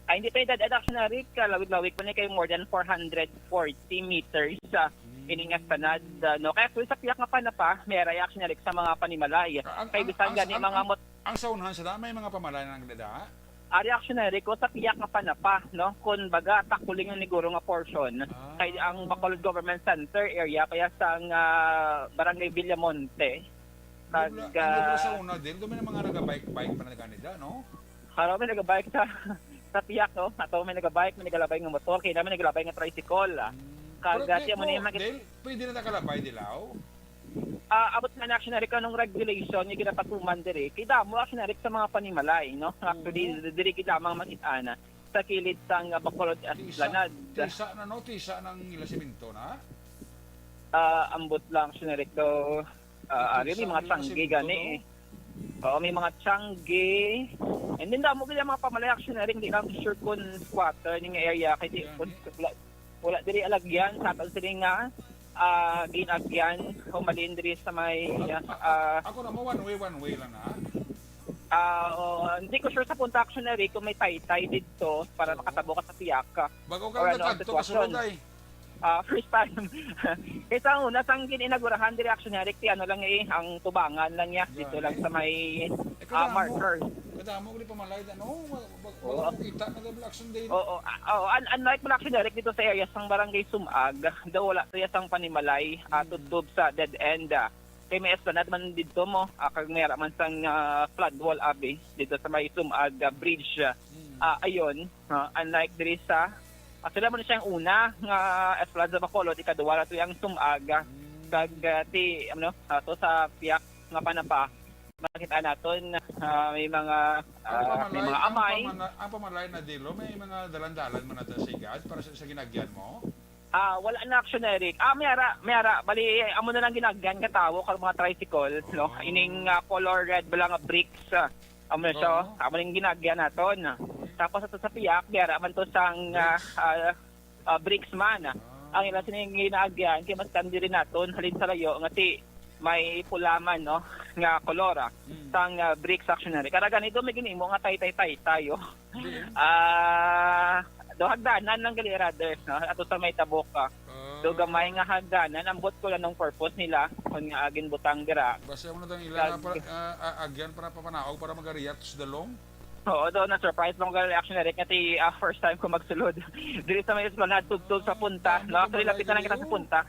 Ay, hindi pa yung dead actionary ka. Lawig-lawig po niya kayo more than 440 meters sa iningas panad. No? Kaya kung sa piyak nga pa, may actionary sa mga panimalay. Kaya bisan gani mga Ang saunahan sa may mga pamalayan ng dada. reactionary ko sa piyak nga pa, no? Kung baga, takuling yung niguro nga portion. Kaya ang Bacolod Government Center area, kaya sa Barangay Villamonte. Ang sa una din, doon may mga nagabike-bike pa na kanida, no? Haraw may nagabike sa piyak, no? Ato may nagabike, may nagalabay ng motor, kaya namin nagalabay ng tricycle. Kagati mo na yung pwede na nakalabay dilaw? abot na actionary ka nung regulation yung ginapatuman diri. Kaya damo actionary sa mga panimalay, no? Actually, diri kita mga makitana sa kilid sang Bacolod as Lanad. Tisa na, no? Tisa ng ilasimento na? Ambot lang actionary to. Ari may mga tanggi gani. Oo, may mga tiyangge. And then damo gila mga pamalay actionary, hindi lang sure kung squatter ning area kasi wala diri alagyan sa atal sila nga ginagyan humalin diri sa may ako na mo one way lang na. Hindi ko sure sa punta actionary kung may taytay dito para makatabo ka sa piyak. Bago ka nagkadto kasulod ay. First time. Kaysa ang una, sang gininagurahan diri actionary, ano lang ang tubangan lang niya. Dito lang sa may marker. Kadamo ko di pamalay na, no? Bago kita na double action day. Oo. Unlike mga actionary dito sa area sang Barangay Sumag, daw wala sa sang panimalay, tutub sa dead end. Kay may esplanade man dito mo, kag mayara man sang flood wall abi dito sa may Sumag bridge. Ayon, unlike diri sa sila mo na siyang una nga esplanade sa Bacolod, ikaduwa na ito yung Sumaga. Kag to sa piyak nga panapa, makita natin may mga amay. Ang pamalay na dilo, may mga dalan-dalan mo na sigad para sa ginagyan mo? Wala na actionary. Mayara, bali, amo na lang ginagyan katawo kag mga tricycle, no? Ining color red ba nga bricks. Amo na siya, amo ning ginagyan naton. Tapos ito sa piyak, mayara man to sang bricks man. Ang ilan sining ginagyan, kaya mas kandi rin naton, halin sa layo, nga ti may pulaman, no? Nga kolora sang bricks actionary. Kaya ganito may ginimo nga tay tayo. Do hagdanan lang gali rather, no? Ato sa may tabok ka. Do gamay nga hagdanan, ambot ko lang ng purpose nila kung nga agin butang dira. Basta mo na tang ilan agyan para papanaog para magariyat sa dalong. Oo, do na surprise lang gali actionary kasi first time ko magsulod. Diri sa may esplanade tugtog sa punta, no? Actually lapitan lang kita sa punta.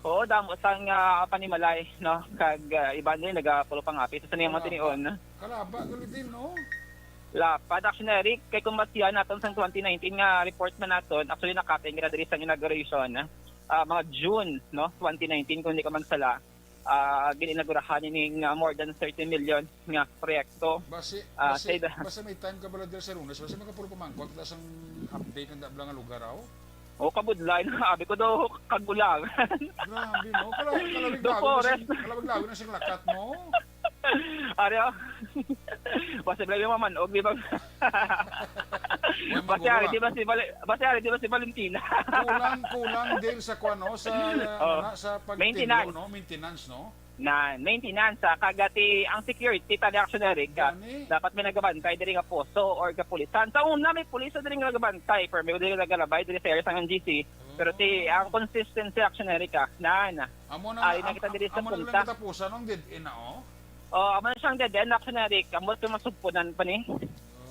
Oo, damo sang panimalay, no? Kag iba din nagapulo pang api sa niyang matinion. Kalaba gali din, no? Lapad actionary kay kung masiyan naton sa 2019 nga report man naton, actually nakating gira diri sa inauguration, mga June, no? 2019 kung hindi ka magsala. Gininagurahan ning more than 30 million nga proyekto. Basta may time ka bala sa Lunes, basta makapulo pamangkot tas ang update ng dablang nga lugar raw. O kabudlay na abi ko do kagulang. Grabe, no? Kalawig-lawig na siyang lakat mo. Aryo. Basta blay mo man og di ba? Basta di ba si Valentina? kulang din sa kuano sa maintenance, no? Maintenance, no? Maintenance kagati ang security tali actionary ka. Dapat may nagabantay diri nga poso or ka pulisan. Sa una may pulis diri nga nagabantay, pero may diri nagalabay diri sa area sang NGC. Pero ang consistency actionary ka na. Ay nakita diri sa punta. Amo na tapusan ng dead end na amo na siyang dead end actionary ka. Amo to masugpunan pa ni.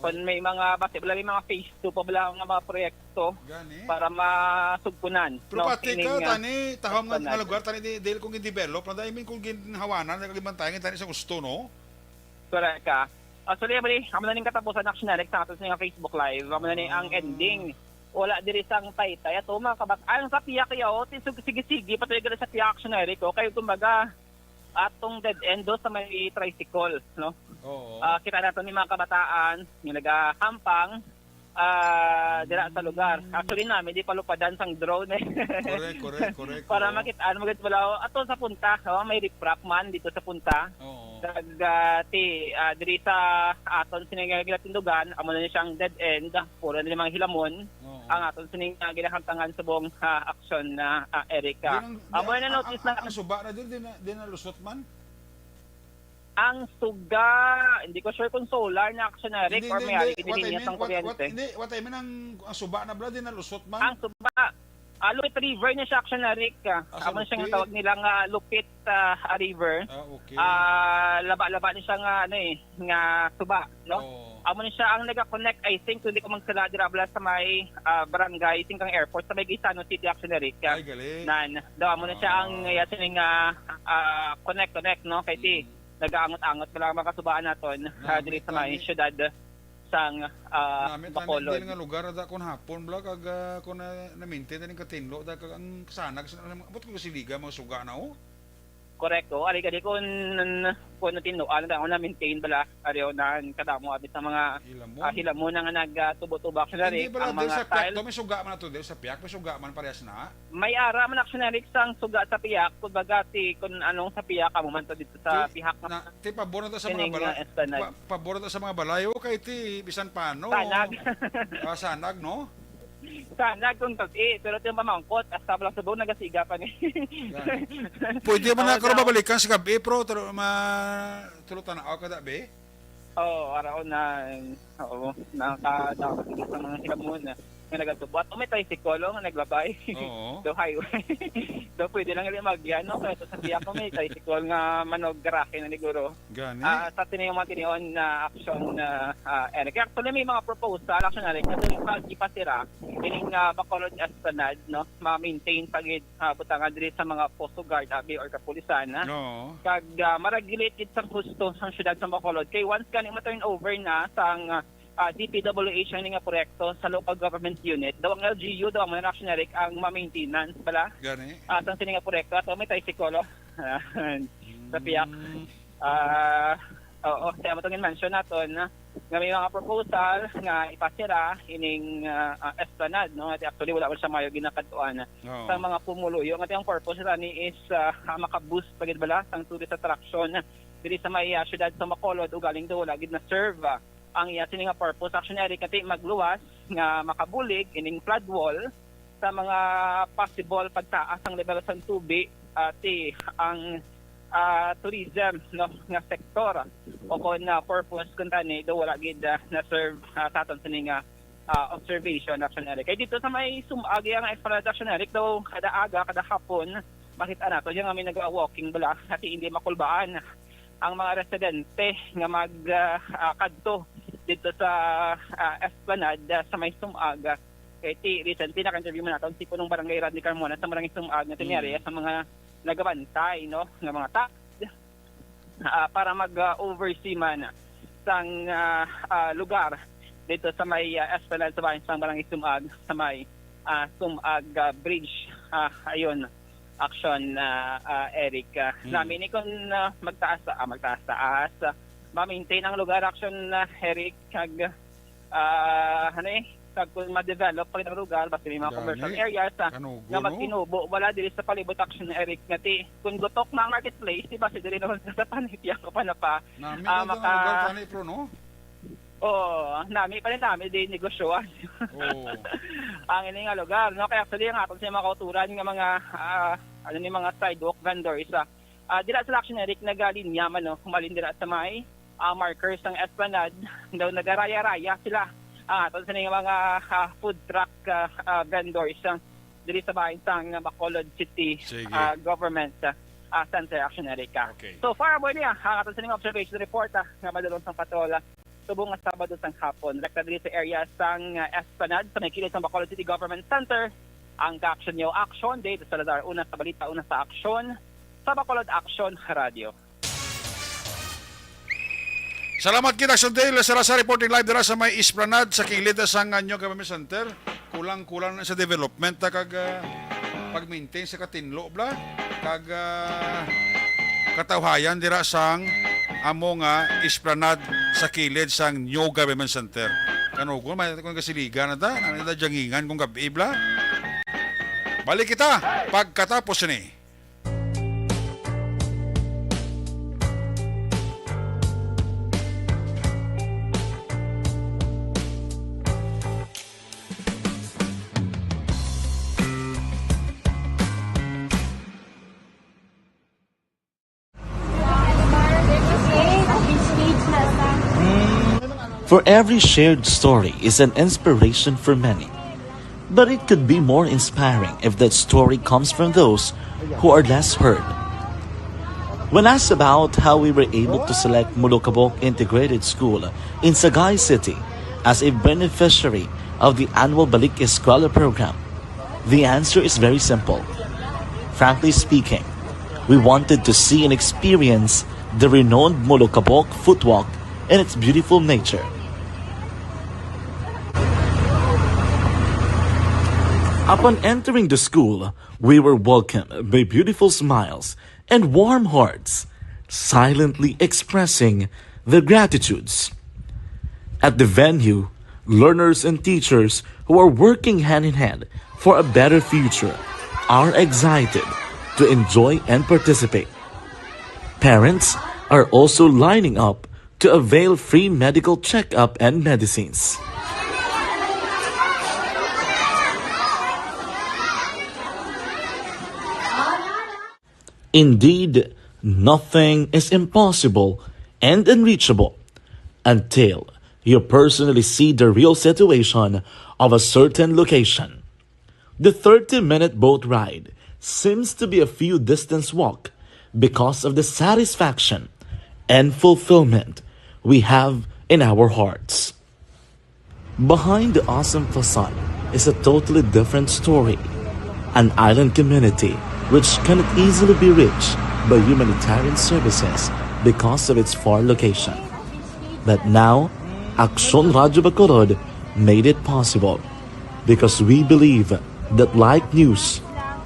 Kung may mga may mga phase 2 pa bala nga mga proyekto para masugpunan. Pero pati ka, tani, tahong nga lugar, tani, dahil kung i-develop, na dahil kung ginhawanan, nagalibantayan, tani sa gusto, no? Correct ka. Actually, amo na ning katapusan actionary sa ato sa Facebook Live. Amo na ang ending. Wala diri sang taytay. Ato mga kabak-an sa piyak yaw, sige-sige, patuloy ka sa piyak actionary ko. Kayo kumbaga, atong dead end do sa may tricycle, no? Oo. Kita natin ni mga kabataan, yung nagahampang, dira sa lugar. Actually namin di palupadan sang drone eh. Correct. Para makitaan mo gid wala ato sa punta, may riprap man dito sa punta. Oo. Diri sa aton sining ginatindugan, amo na ni siyang dead end, puro na mga hilamon. Oo. Ang aton sining ginahantangan sa buong aksyon na Erika. Amo na notice na ang suba na din na lusot man. ang suga, hindi ko sure kung solar na action na Eric or may ari kinilinyas ng kuryente. What I mean ang suba na bla din na lusot man. Ang suba, Lupit River na siya action na Rick. Amo okay. siyang tawag nilang Lupit River. Okay. Laba-laba ni siya nga nga suba, no? Oh. Amo ni siya ang nag-connect, I think, hindi ko magsala dirabla sa may barangay Singkang Airport sa may Gisano City action na Rick. Ay, galing. Daw amo na siya ang yasin connect, no? Kay ti nag-aangot-angot pala ang makasubaan naton diri sa may syudad sang Bacolod. Namin nga lugar da kon hapon bla kag kon na maintain din katinlo da kag ang kasanag abot ko siliga mga suga na o. Correcto. Ari kadi kun tinlo na maintain bala ari na kadamo abit sa mga hilamon nga nagtubo-tubo Hindi actually bala ang din mga sa piyak style. to may suga man ato sa piyak may suga man parehas na. May ara man actually sang suga sa piyak kumbaga kun anong sa piyak amo man to dito sa pihak na ti pabor na sa mga Kining, balay. Pabor na sa mga balayo kay ti bisan paano. Sanag. Sanag no. Sanag kung pero ti mamangkot hasta lang sa buong nagasiga pa ni. Pwede man na Oo, karon daw. babalikan sa gabi pro tulutan na kada be. Oo, araw na nakakadapat sa mga hilamon na nagatubuat. May tricycle nga naglabay. Oo. Do highway. Do pwede lang rin magyan, no? Kaya sa biya ko may tricycle nga manog garake na siguro. Gani. Sa tinayong mga tiniyon na action na Eric. Actually may mga proposal action na rin kasi pag ipasira ining Bacolod Esplanade, no? Ma-maintain pagid butangan diri sa mga posto guard or kapulisan na. No. Kag ma-regulate sa gusto sa syudad sa Bacolod kay once kani ma-turn over na sang DPWH nga proyekto sa local government unit daw ang LGU daw ang national ang ma-maintenance bala Gani. ang sini nga proyekto at may tricycle sa piyak kaya matungin mention naton nga may mga proposal nga ipasira ining esplanade, no? At actually wala man siya mayo ginakatuan Oo. sa mga pumuluyo nga ang purpose ni is maka-boost pagid bala sang tourist attraction diri sa may syudad sa Bacolod ug galing do wala gid na serve ang iya sini nga purpose actually kati magluwas nga makabulig ining flood wall sa mga possible pagtaas ang level sa tubig ang tourism, no, nga sektor o kon purpose kun tani do wala gid na serve taton sini nga observation actually kay dito sa may sumagi ang esplanade actually daw kada aga kada hapon makita nato yung may nag-walking bala kasi hindi makulbaan ang mga residente nga kadto dito sa esplanade sa may sumaga kay recently na-interview mo natin si punong barangay Rodney Carmona sa barangay Sumag na tiniyari sa mga nagabantay, no, nga mga para mag-oversee man sang lugar dito sa may esplanade sa bayan sa barangay Sumag sa may Sumag Bridge ayun action Eric namin kung magtaas ma-maintain ang lugar action Eric kag kag kung ma-develop pag ang lugar basta may mga commercial areas Kanugo, nga magtinubo wala diri sa palibot action Eric nga ti kung gutok na ang marketplace di ba si diri naman sa panitiyak ko pa na pa Nami na lugar tani pro no. nami pa rin namin din negosyoan. Oh. Ang ini nga lugar, no? Kaya actually ang aton sa mga kauturan nga mga ni mga sidewalk vendors dira sa action Eric nagalinya man no, kumalin dira sa may markers ng esplanade daw nagaraya-raya sila. Aton sa mga food truck vendors diri sa bayan sang Bacolod City government center action Eric. Okay. So far boy niya, aton sa observation report nga madulong sang patrola subong nga Sabado sang hapon. Rekta diri sa area sang Esplanade sa may kilid sang Bacolod City Government Center. Ang ka-action nyo, Action Day sa Lazar, una sa balita, una sa aksyon sa Bacolod Action Radio. Salamat kita Action Day sa reporting live dira sa may Esplanade sa kilid sang Anyo Government Center. Kulang-kulang na sa development kag pag-maintain sa katinlo bla kag katawhayan dira sang amo nga Esplanade sa kilid sang New Government Center. Kanugon, may kung kasiligan na ta, nanita jangingan kung kabibla. Balik kita pagkatapos ni. For every shared story is an inspiration for many. But it could be more inspiring if that story comes from those who are less heard. When asked about how we were able to select Mulukabok Integrated School in Sagay City as a beneficiary of the annual Balik Eskwela program, the answer is very simple. Frankly speaking, we wanted to see and experience the renowned Mulukabok footwalk and its beautiful nature. Upon entering the school, we were welcomed by beautiful smiles and warm hearts, silently expressing their gratitudes. At the venue, learners and teachers who are working hand in hand for a better future are excited to enjoy and participate. Parents are also lining up to avail free medical checkup and medicines. Indeed, nothing is impossible and unreachable until you personally see the real situation of a certain location. The 30-minute boat ride seems to be a few distance walk because of the satisfaction and fulfillment we have in our hearts. Behind the awesome facade is a totally different story, an island community which cannot easily be reached by humanitarian services because of its far location. But now, Aksyon Radio Bacolod made it possible because we believe that like news,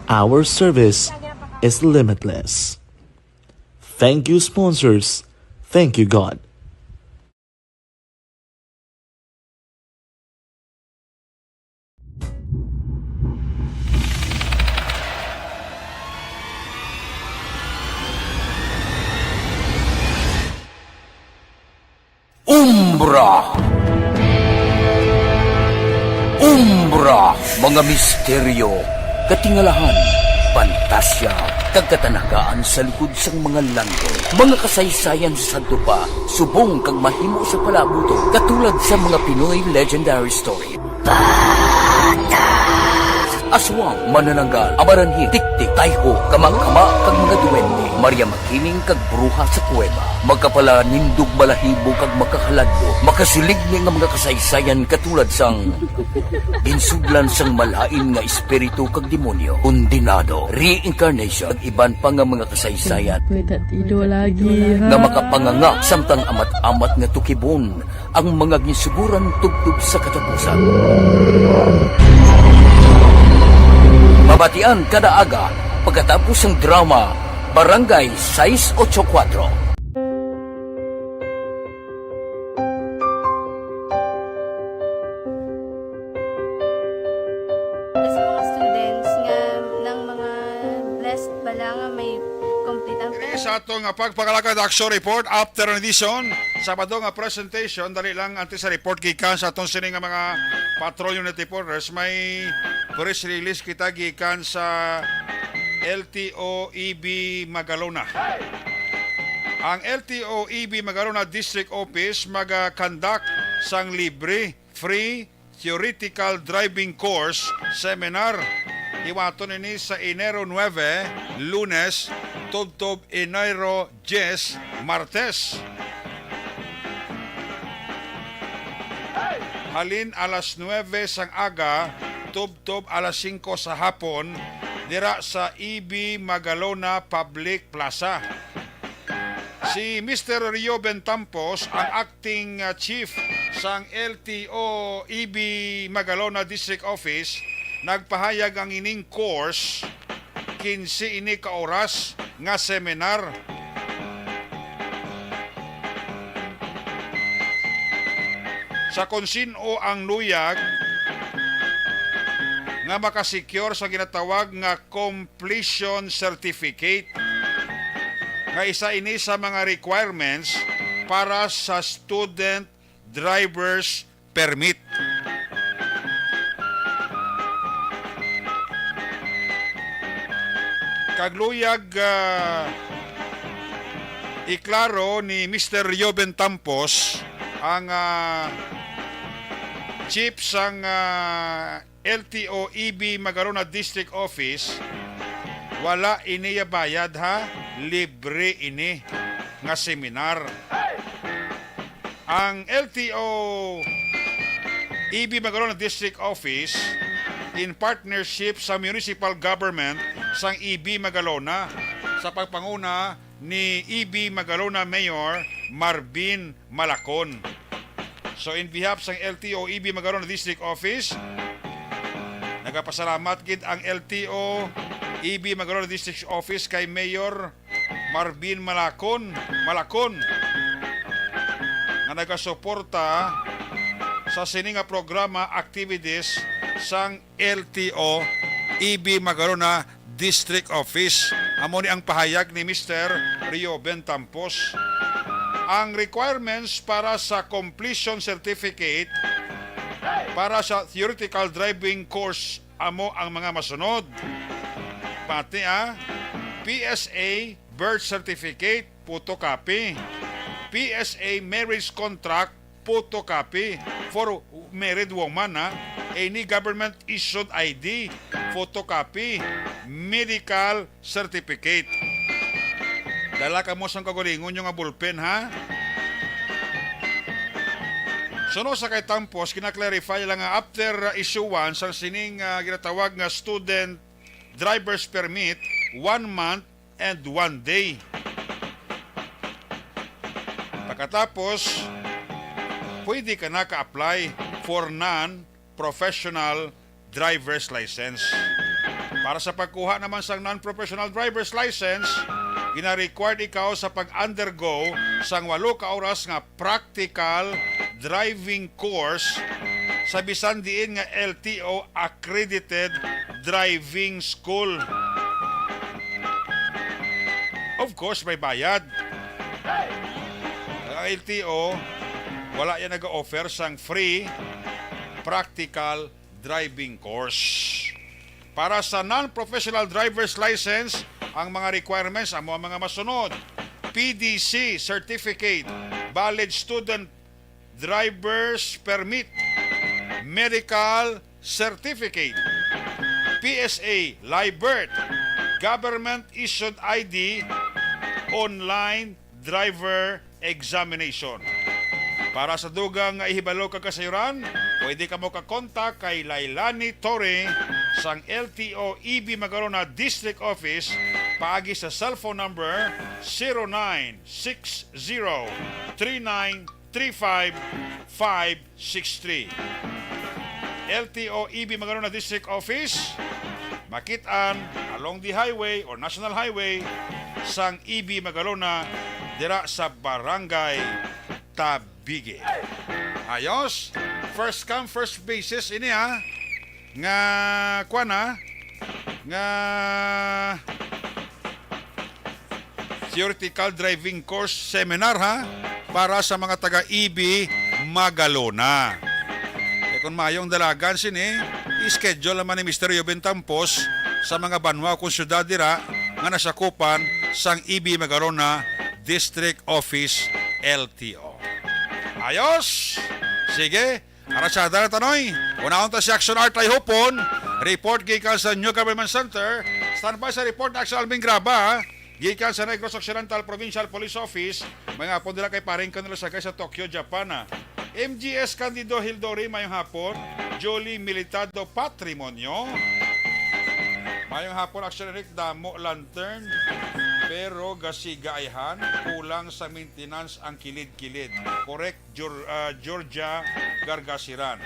our service is limitless. Thank you, sponsors. Thank you, God. Umbra, mga misteryo, katingalahan, pantasya, kagkatanakaan sa likod sang mga lando, mga kasaysayan sa dupa, subong kag mahimo sa palabuto, katulad sa mga Pinoy legendary story. Aswang, manananggal, amaranhit, tiktik, tayho, kamang-kama, kag mga duwende, Maria Makining kag bruha sa kuweba, magkapala nindog balahibo kag makahaladlo, makasilig ni nga mga kasaysayan katulad sang ginsudlan sang malain nga espiritu kag demonyo, undinado, reincarnation, kag iban pa nga mga kasaysayan Tido lagi nga makapanganga samtang amat-amat nga tukibon ang mga gisuguran tugtog sa katapusan. Mabatian kada aga pagkatapos ng drama Barangay 684. Sa mga students nga ng mga blessed bala nga may complete ang Sa atong pagpakalagad action report after an edition, Sabado nga presentation, dali lang antes sa report gikan sa atong sining nga mga patrol unit reporters, may press release kita gikan sa LTO-EB Magalona. Ang LTO-EB Magalona District Office mag-conduct sang libre, free, theoretical driving course seminar. Iwaton ini sa Enero 9, Lunes, tubtob Enero 10, Martes. Halin alas 9 sang aga, tubtob alas 5 sa hapon, dira sa EB Magalona Public Plaza. Si Mr. Rio Bentampos, ang acting chief sang LTO EB Magalona District Office, nagpahayag ang ining course 15 ini ka oras nga seminar. sa kung sino ang luyag nga makasecure sa ginatawag nga completion certificate nga isa ini sa mga requirements para sa student driver's permit. Kagluyag iklaro ni Mr. Joben Tampos ang chief sang LTO EB Magarona District Office, wala iniya bayad ha, libre ini nga seminar. Ang LTO EB Magarona District Office in partnership sa municipal government sang EB Magalona sa pagpanguna ni EB Magalona Mayor Marvin Malacon. So in behalf sang LTO EB Magalona District Office, nagapasalamat gid ang LTO EB Magalona District Office kay Mayor Marvin Malacon nga nagasuporta sa sininga programa activities sang LTO EB Magalona District Office. Amo ni ang pahayag ni Mr. Rio Bentampos. Ang requirements para sa completion certificate para sa theoretical driving course amo ang mga masunod. Pati PSA birth certificate, photocopy. PSA marriage contract, photocopy. For married woman, any government issued ID, photocopy. Medical certificate. Dala ka mo sang kagulingon yung nga bullpen ha. Suno sa kay Tampos, kinaklarify lang nga after issuance ang sining ginatawag nga student driver's permit 1 month and 1 day. Pagkatapos, pwede ka na ka-apply for non-professional driver's license. Para sa pagkuha naman sa non-professional driver's license, gina-required ikaw sa pag-undergo sang 8 ka oras nga practical driving course sa bisan diin nga LTO accredited driving school. Of course, may bayad. Ang LTO, wala yan nag-offer sang free practical driving course. Para sa non-professional driver's license, ang mga requirements ang mga masunod. PDC certificate, valid student driver's permit, medical certificate, PSA live birth, government issued ID, online driver examination. Para sa dugang ihibalo ka kasayuran, pwede ka mo kakontak kay Lailani Torre sang LTO EB Magalona District Office paagi sa cellphone number 0960-3935-563. LTO EB Magalona District Office, makitaan along the highway or national highway sang EB Magalona dira sa Barangay Tabige. Ayos, first come first basis ini ha. Nga kuana nga theoretical driving course seminar ha para sa mga taga EB Magalona. E kung mayong dalagan sini, i-schedule naman ni Mr. Joben Tampos sa mga banwa kung syudad dira nga nasakupan sang EB Magalona District Office LTO. Ayos! Sige, arasada na tanoy. Unahon ta si Action Art ay hupon. Report gikan sa New Government Center. Standby sa report na Action Alvin Graba. Gikan sa Negros Occidental Provincial Police Office. Mga hapon nila kay paring kanila sa Tokyo, Japan. MGS Candido Hildori mayong hapon. Jolie Militado Patrimonio. Mayong hapon Action Eric Damo Lantern. Pero gasigaihan, kulang sa maintenance ang kilid-kilid. Correct, Georgia Gargasiran.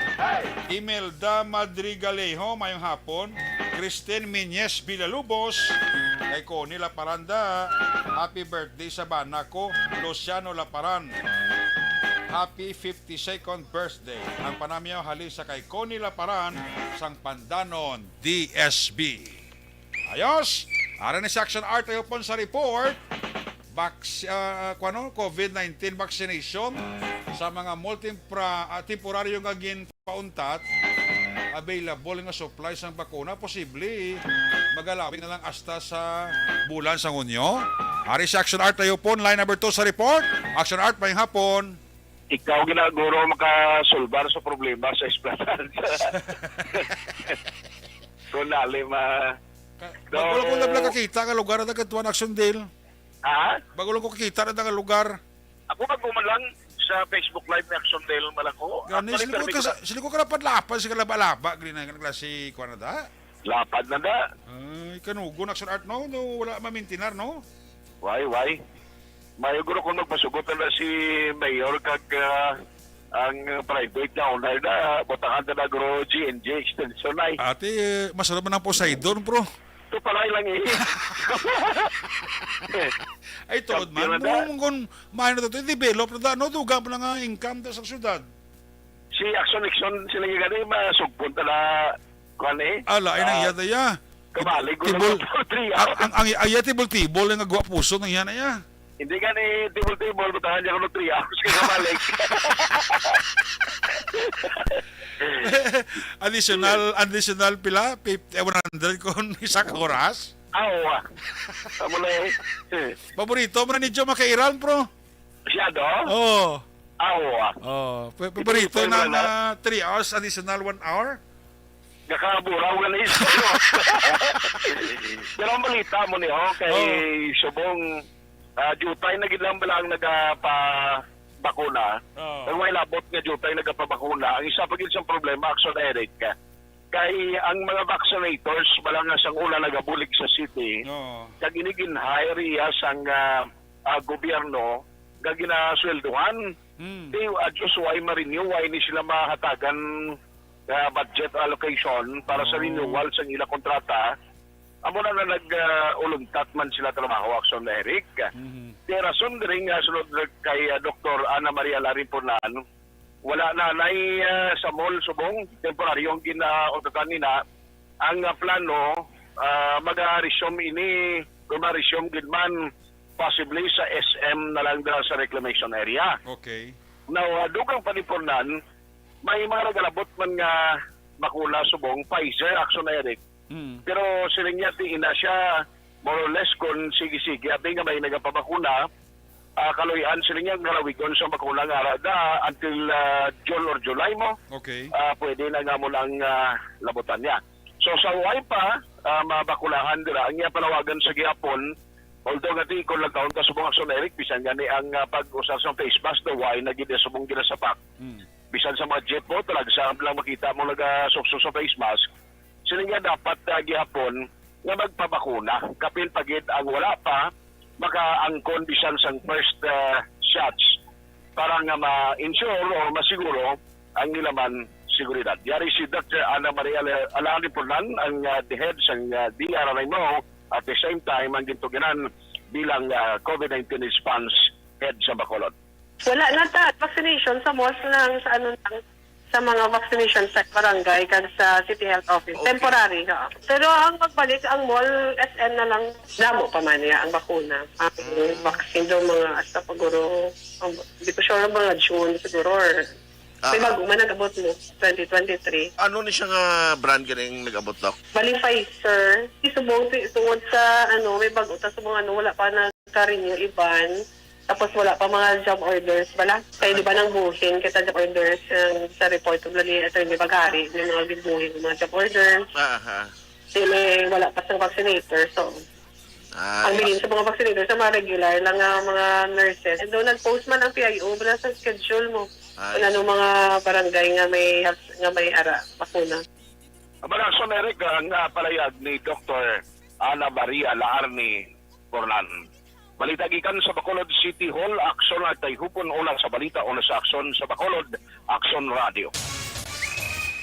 Imelda Madrigalejo, mayong hapon. Kristen Minyes Villalubos. Kay Connie Laparanda, happy birthday sa bana ko, Luciano Laparan. happy 52nd birthday. Ang panamyaw halin sa kay Connie Laparan sang Pandanon, DSB. Ayos! Ara ni sa Action Art tayo po sa report. COVID-19 vaccination sa mga temporaryong agin pauntat. Available nga supply sang bakuna. Posible magalawin na lang hasta sa bulan sa Hunyo. Ari sa Action Art tayo po. Line number 2 sa report. Action Art, may hapon. Ikaw ginaguro makasolbar sa problema sa Esplanade. Kung nalim, Bago lang ko nabla kakita nga lugar na nagkatuan Action Deal. ha? Bago lang ko kakita na nga lugar. Ako magkuman lang sa Facebook Live ni Action Dale Malako. Gani, sila ko kalapad-lapad, sila kalaba-laba. Gani na klase ko na da. Lapad na da. Ay, kanugo na Action Art, no? Wala mamintinar, no? Why? Mayuguro kung magpasugot na si Mayor kag ang private na owner na botahan na guro GNJ extension ay. Ate, masarap man ang Poseidon, bro. Ito pala lang eh. Ay, tulad man. Kung mahin na ito, develop na da, no? Duga pa na nga income sa syudad. Si Action sila yung gani masugpon na kwan eh. Ala, ay nang iyata ya. Kabalik ko Tibol, na 3 hours. ang iya tibol-tibol yung nagawa puso ng iyan na ya. Hindi ka ni tibol-tibol, butahan niya ko ng 3 hours kaya kabalik. additional pila, 100 kung isang oras. Awa. Tama na eh. Paborito mo na ni Joe makairan, bro. Siya do? Oo. Awa. Paborito na 3 hours, additional 1 hour. Nakaburaw ka na isa. Pero ang balita mo niyo, kay Subong, jutay na gilang balang nagpa-bakuna. Ang may labot nga jutay nagpa-bakuna. Ang isa pa siyang problema, Action Eric, kay ang mga vaccinators, balang nga sang una nagabulig sa city, kag inigin-hire iya sang gobyerno, kag ginasweldohan. Di, adjust why ma-renew, why ni sila mahatagan budget allocation para sa renewal sa ilang kontrata. Amo na nag-uluntat man sila trabaho, Action Eric. Di rason rin sunod kay Dr. Ana Maria Larimpunan, wala na sa mall Subong, temporaryong ginautatan nila. Ang plano, mag-resume ini, kung ma-resume gidman, possibly sa SM na lang dala sa reclamation area. Okay. Now, dugang panipunan, may mga nagalabot man nga bakuna Subong, Pfizer, Action Eric. Pero silinyati ina siya more or less kung sige-sige at nga may nagapabakuna kaluyan silinyang galawigon sa bakuna nga da until June or July mo. Okay. Pwede na nga mo lang labutan niya. So sa uway pa mabakunahan dira ang iya panawagan sa gihapon, although nga di kung lang taon ka Subong Action Eric bisan gani ang pag-usas ng face mask the why na gid Subong ginasapak. Bisan sa mga jeep mo talaga sa lang makita mo nagasukso sa face mask. Sila nga dapat gihapon nga magpabakuna. Kapil pagid ang wala pa, makaangkon bisan sang first shots para nga ma-ensure o masiguro ang nilaman seguridad. Yari si Dr. Ana Maria Alaripunan, ang the head sang DRMO, at the same time ang gintuginan bilang COVID-19 response head sa Bacolod. Wala na vaccination sa malls lang sa mga vaccination sa barangay kan sa City Health Office. Okay. Temporary. Pero ang magbalik ang mall, SM na lang, damo pa man niya ang bakuna. Ang vaccine daw mga hasta paguro, hindi ko sure mga June siguro or may bago man nag-abot mo, 2023. Ano ni siya nga brand ganing nag-abot doc? Bali Pfizer, isubong tungod sa may bago, tapos mga wala pa nagka-renew iban. Tapos wala pa mga job orders, bala. Kaya di ba nang buhin kita job orders sa report of Lali Attorney Bagari, may mga binuhin mga job orders. May wala pa sa vaccinator. So, ang bilhin sa mga vaccinator, sa mga regular lang mga nurses. And doon nag-post man ang PIO, bala sa schedule mo. Kung ano mga barangay nga may bakuna. Action Eric, ang palayag ni Dr. Ana Maria Laarni Cornan. Balita gikan sa Bacolod City Hall, Action at Tayhupon ulang sa balita o sa Action sa Bacolod, Action Radio.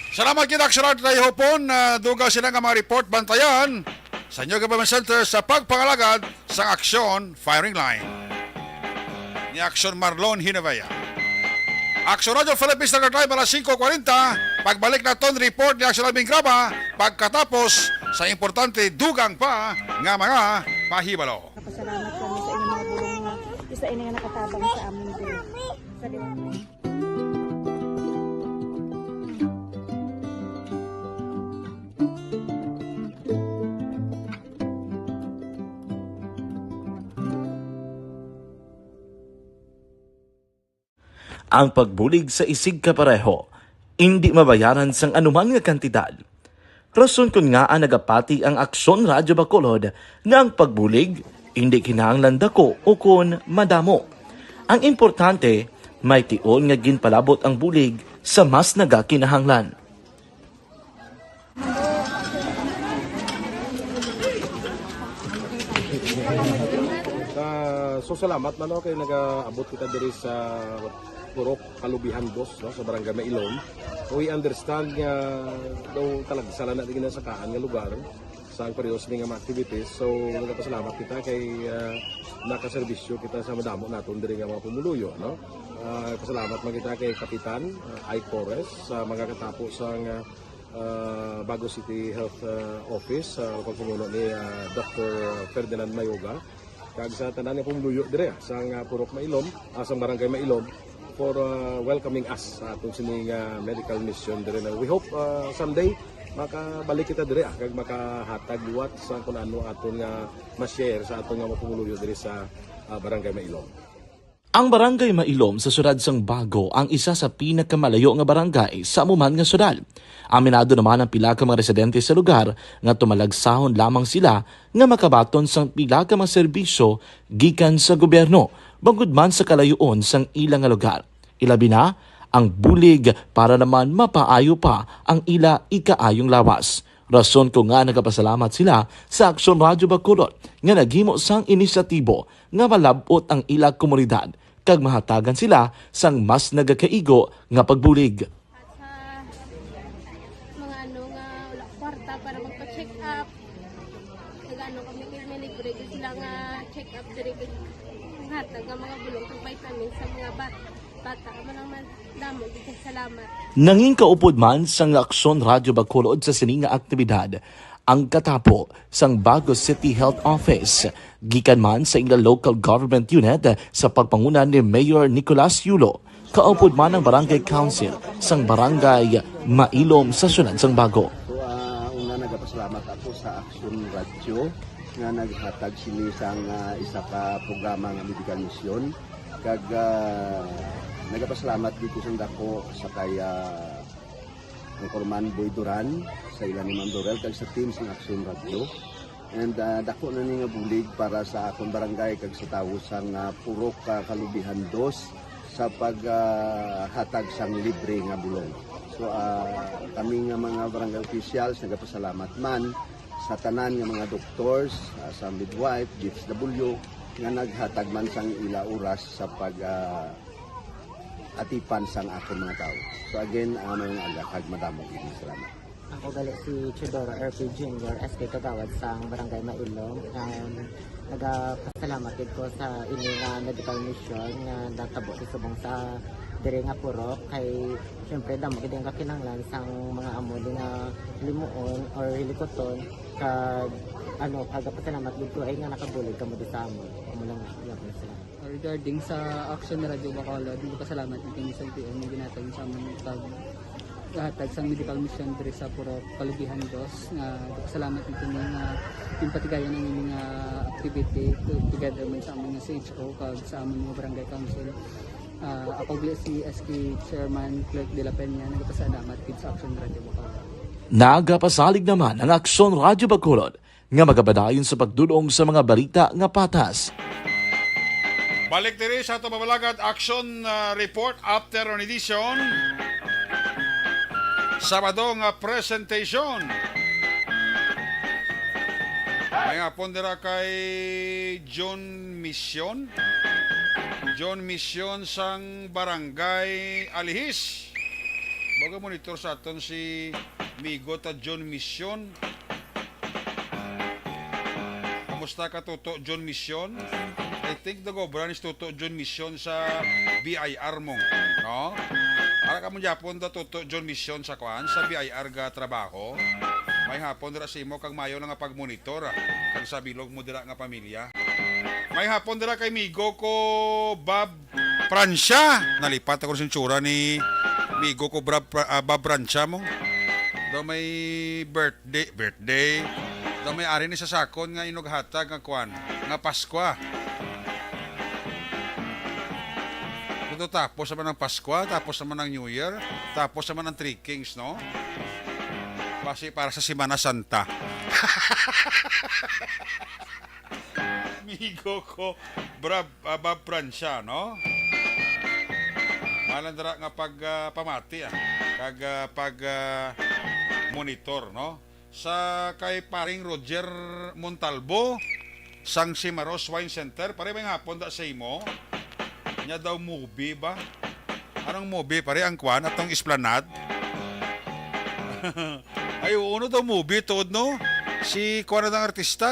Salamat kita Action Art Tayhupon. Duga sila nga mga report bantayan sa New Government Center sa pagpangalagad sa Action Firing Line ni Action Marlon Hinavaya. Action Radio Philippines Nagdadrive alas 5:40. Pagbalik na ton report ni Action Alvin Graba pagkatapos sa importante dugang pa nga mga pahibalo. Pasalamat kami sa inyong mga bulong nga isa inyo nga nakatabang sa amin din. Sa liwanag. Ang pagbulig sa isig kapareho, hindi mabayaran sang anuman nga kantidad. Rason kun nga ang nagapati ang Aksyon Radyo Bacolod nga ang pagbulig, hindi kinahanglan dako o kun madamo. Ang importante, may tion nga ginpalabot ang bulig sa mas nagakinahanglan. So salamat man kay nagaabot kita diri sa Purok Kalubihan 2 no, sa Barangay Mailom. We understand nga daw talaga sala na din sa kaan nga lugar sa periyos ning mga activities. So nagapasalamat kita kay nakaserbisyo kita sa madamo naton diri nga mga pumuluyo no. Pasalamat man kita kay Kapitan I. Torres sa mga katapos sang Bago City Health Office sa pagpumuno ni Dr. Ferdinand Mayoga. Kag sa tanan nga pumuluyo dire sa Purok Mailom, sa Barangay Mailom for welcoming us sa atong sining medical mission dire. We hope someday makabalik kita dire kag makahatag liwat sa kun ano aton nga ma-share sa aton nga mapumuluyo dire sa Barangay Mailom. Ang Barangay Mailom sa syudad sang Bago ang isa sa pinakamalayo nga barangay sa amuman nga syudad. Aminado naman ang pila ka mga residente sa lugar nga tumalagsahon lamang sila nga makabaton sang pila ka mga serbisyo gikan sa gobyerno bangod man sa kalayoon sang ilang nga lugar. Ilabi na ang bulig para naman mapaayo pa ang ila ikaayong lawas. Rason ko nga nagapasalamat sila sa Aksyon Radyo Bacolod nga naghimo sang inisyatibo nga malabot ang ila komunidad kag mahatagan sila sang mas nagakaigo nga pagbulig. Mga ano nga wala kwarta para magpa-check up. Nagano kami kay libre sila nga check up diri hatag nga mga bulong kag vitamin sa mga bata man ang damo di salamat. Nanging kaupod man sang Aksyon Radyo Bacolod sa sining nga aktibidad ang katapo sang Bago City Health Office gikan man sa ilang local government unit sa pagpanguna ni Mayor Nicolas Yulo. Kaupod man ang Barangay Council sang Barangay Mailom sa syudad sang Bago. So una nagapasalamat ako sa Aksyon Radio nga naghatag sini sang isa ka programa nga medical mission kag nagapasalamat dito sa dako sa kaya ang Corman Boy Duran sa ilan ni Ma'am Dorel kag sa team sa Aksyon Radio. And dako na ni nga bulig para sa akong barangay kag sa tawo sang Purok Kalubihan 2 sa paghatag sang libre nga bulong. So kami nga mga barangay officials nagapasalamat man sa tanan nga mga doctors, sa midwife, DSW nga naghatag man sang ila oras sa pag atipan sang akong mga tao. So again, may agakag madamo gid salamat. Ako gali si Chidoro RP Jr. SK Kagawad sa Barangay Mailom. Nagapasalamat ko sa ini nga medical mission nga natabo subong sa diri nga purok kay syempre damo gid ang kakinahanglan sang mga amuli nga limuon or hilikoton kag ano pagapasalamat dito ay nga nakabulig kamo sa amon. Amo lang yapon sila. Regarding sa Aksyon Radio Bacolod, pasalamat natin sa PM na ginatag sa amon hatag sa medical mission diri sa Purok Kalubihan 2 nga pasalamat natin nga yung patigayan ng mga activity together man sa among CHO kag sa among mga barangay council. Ako si SK Chairman Clerk de la Peña nagpasalamat kid sa Aksyon Radio Bacolod. Nagapasalig naman ang Aksyon Radyo Bacolod nga magabadayon sa pagdulong sa mga balita nga patas. Balik diri sa ato mabalagad action report after an edition. Sabado nga presentation. May nga pondera kay John Mission. John Mission sang Barangay Alihis. Baga monitor sa aton si Migo ta John Mission. Kamusta ka Toto John Mission? I think nagobra ni Tuto John mission sa BIR mo, no? Ara ka mo Japon da Tuto John mission sa kwan sa BIR ga trabaho. May hapon dira sa imo kag mayo nga pagmonitor kag sa bilog mo dira nga pamilya. May hapon dira kay migo ko Bob Francia. Nalipat ako sa tsura ni migo ko Bob Francia mo. Daw may birthday. Daw may ari ni sa sakon nga inughatag nga kwan nga Pasko. Ito tapos naman ng Pasko, tapos naman ng New Year, tapos naman ng Three Kings, no? Basi para sa Semana Santa. Migo ko Bob Francia, no? Malandra nga pag pamati kag pag monitor, no? Sa kay paring Roger Montalvo sang Cimaros Wine Center, pare may hapon da sa imo. Nya daw movie ba? Anong movie pare ang kwan atong Esplanade? Ay uno daw movie tod no. Si kwan na artista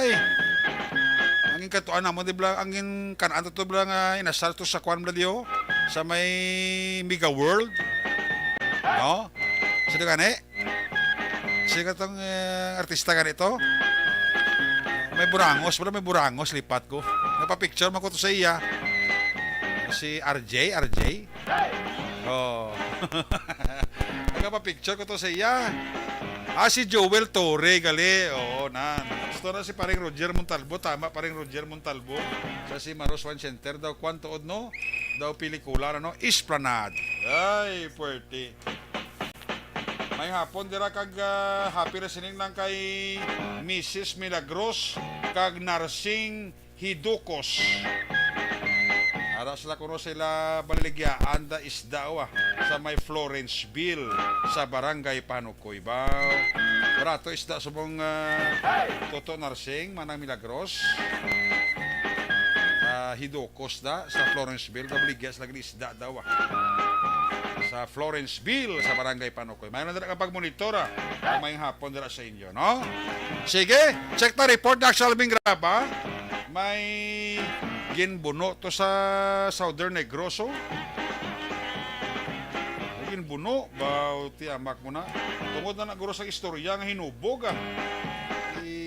Angin katuan namo di blang angin kanan to blang inasal to sa kwan bladio sa may Mega World. No? Sino gani? Sino katong artista ganito? May burangos lipat ko. Napapicture man ko to sa iya. Si RJ. Oh. Napapicture ko to sa iya. Si Joel Torre gali. Oo, nan. Gusto na si paring Roger Montalvo, tama paring Roger Montalvo. Sa si Maros One Center daw kwanto no? Daw pelikula no? Esplanade. Ay, puwerte. May hapon dira kag happy listening lang kay Mrs. Milagros kag Narsing Hidukos. Ara sila kuno sila baligyaan da isda sa may Florenceville sa barangay Panukoy Bao. Barato isda subong Toto Narsing manang Milagros. Hidukos da sa Florenceville baligya sila isda daw sa Florenceville sa barangay Panukoy. Mayroon na kapag monitora may hapon dira sa inyo, no? Sige, check na report na Salving Graba. May ginbuno to sa Southern Negroso. Ginbuno, bauti amak mo na. Tungod na naguro sa istorya nga hinubog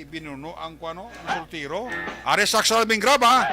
binuno ang kwano, ang sultiro. Ares sa Salving Graba.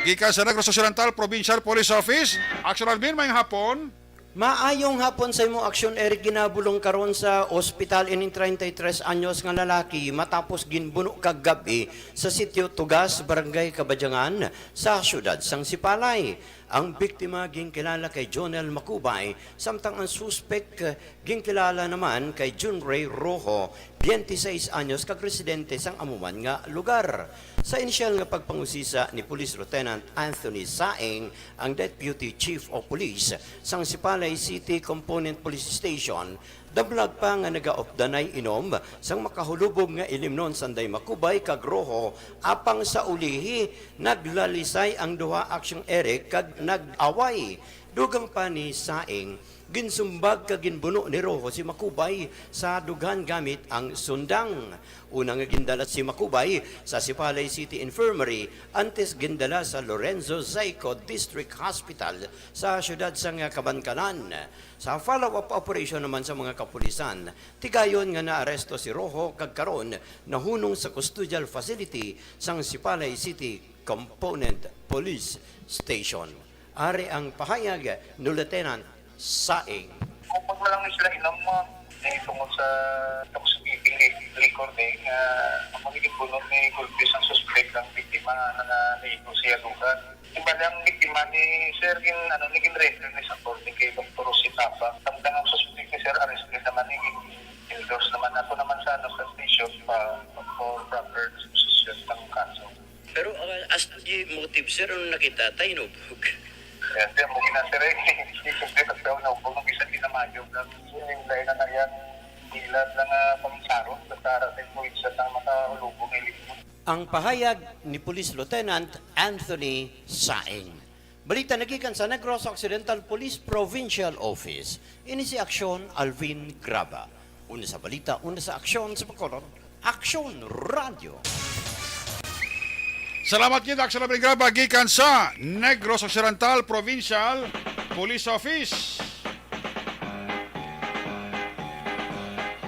Gikan sa Negros Occidental Provincial Police Office, Action Alvin, may hapon. Maayong hapon sa imo Aksyon Eric ginabulong karon sa ospital ining 33 anyos nga lalaki matapos ginbuno kag gabi sa sitio Tugas, Barangay Kabadyangan sa siyudad sang Sipalay. Ang biktima ginkilala kay Jonel Macubay, samtang ang suspect ginkilala naman kay Jun Ray Rojo, 26 anyos kag residente sang amuman nga lugar. Sa inisyal nga pagpangusisa ni Police Lieutenant Anthony Saeng, ang Deputy Chief of Police sang Sipalay City Component Police Station, dablag pa nga nagaopdanay inom sang makahulubog nga ilimnon sanday Macubay kag Rojo apang sa ulihi naglalisay ang duha Aksyon Eric kag nag-away. Dugang pa ni Saeng, ginsumbag kag ginbuno ni Rojo si Macubay sa dughan gamit ang sundang. Unang gindalat si Macubay sa Sipalay City Infirmary antes gindala sa Lorenzo Zaico District Hospital sa siyudad sang Kabankalan. Sa follow-up operation naman sa mga kapulisan, tigayon nga naaresto si Rojo kag karon nahunong sa custodial facility sang Sipalay City Component Police Station. Ari ang pahayag ni Lieutenant Saeng. Kung pag walang sila inom mo, tungkol sa toxicating liquor nga ang magiging bunot ni Gulpis ang suspect ang biktima na naiko siya lugar. Iba ang biktima ni Sir naging render ni sa korte kay Dr. Rositapa. Tamdang ang suspect ni Sir arrest ni naman endorse naman ako naman sa sa station pa for proper disposition ng kaso. Pero as the motive, sir, ano nakita tayo nubog? Kaya mo ginasire, hindi ko daw na kung bisa ginamayo yung dahil na yan ilan lang pamisaro sa darating po isa ng makahulubong ilipon. Ang pahayag ni Police Lieutenant Anthony Saeng. Balita nagikan sa Negros Occidental Police Provincial Office. Ini si Aksyon Alvin Graba. Una sa balita, una sa aksyon sa Bacolod, Aksyon Radio. Salamat kita sa labing graba gikan sa Negros Occidental Provincial Police Office.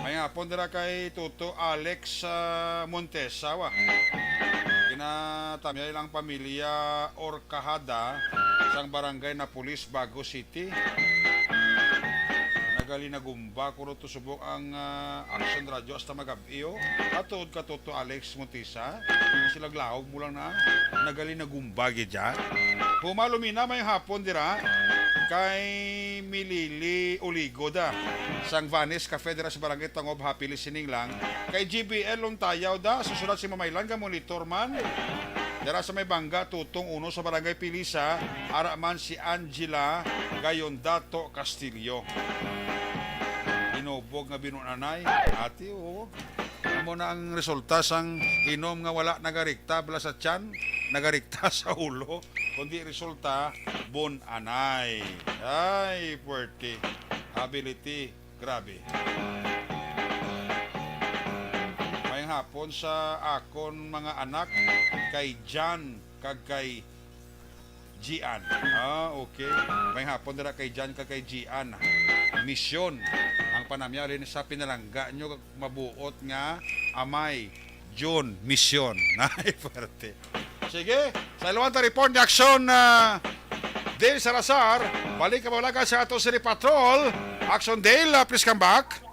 May hapon dira kay Tuto Alex Montesawa. Kinatamyay lang pamilya Orcahada sang barangay na Pulis Bago City. Nagali na gumba kuro to subok ang Action Radio hasta magabiyo. Atod ka Tuto Alex Montesa. Sila glahog mo lang na nagali na gumba gidya. Pumalumina may hapon dira kay Milili Uligo da sang Vanes Cafe dira sa barangay Tangob Happy Listening lang kay GBL Luntayaw da susunod si Mamaylan ka monitor man dira sa may bangga tutong uno sa barangay Pilisa araman si Angela Gayondato Castillo inubog nga binunanay ati o mo na ang resulta sang inom nga wala nagarikta bala sa tiyan nagarikta sa ulo kundi resulta bon anay ay puwerte ability grabe may hapon sa akon mga anak kay Jan kag kay Gian okay may hapon dira kay Jan kag kay Gian misyon ang panamya rin sa pinalangga nyo mabuot nga amay June misyon ay puwerte. Sige, sa ilawang report ni Action Dale Salazar, balik ka mawala ka sa ato si Patrol. Action Dale, please come back.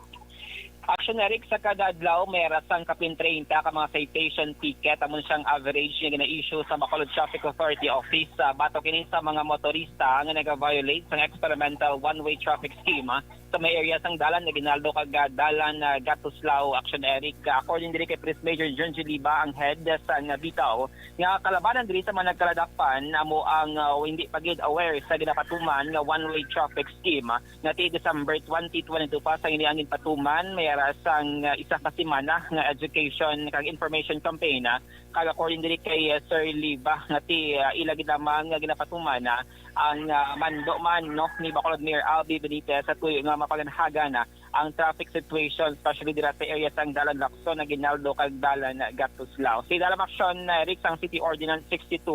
Action Eric sa kada adlaw may rasang kapin 30 ka mga citation ticket amon siyang average nga gina-issue sa Bacolod Traffic Authority Office bato kini sa mga motorista nga naga-violate sa experimental one-way traffic scheme sa may area sang dalan na ginaldo kag dalan Gatuslao. Action Eric according diri kay Police Major John Liba ang head sa Bitaw nga kalabanan diri sa mga nagkaladakpan amo ang hindi pagid aware sa ginapatuman nga one-way traffic scheme nga ti December 2022 pa sa iniangin patuman may sang isa ka semana nga education kag information campaign kag according diri kay Sir Liba nga ti ilagi lamang nga ginapatuman ang mando man no ni Bacolod Mayor Albi Benitez sa tuyo nga mapaganhagan ang traffic situation especially dira sa area sang dalan Lacson na ginaldo kag dalan Gatuslao. Si dalam action Rick sang City Ordinance 62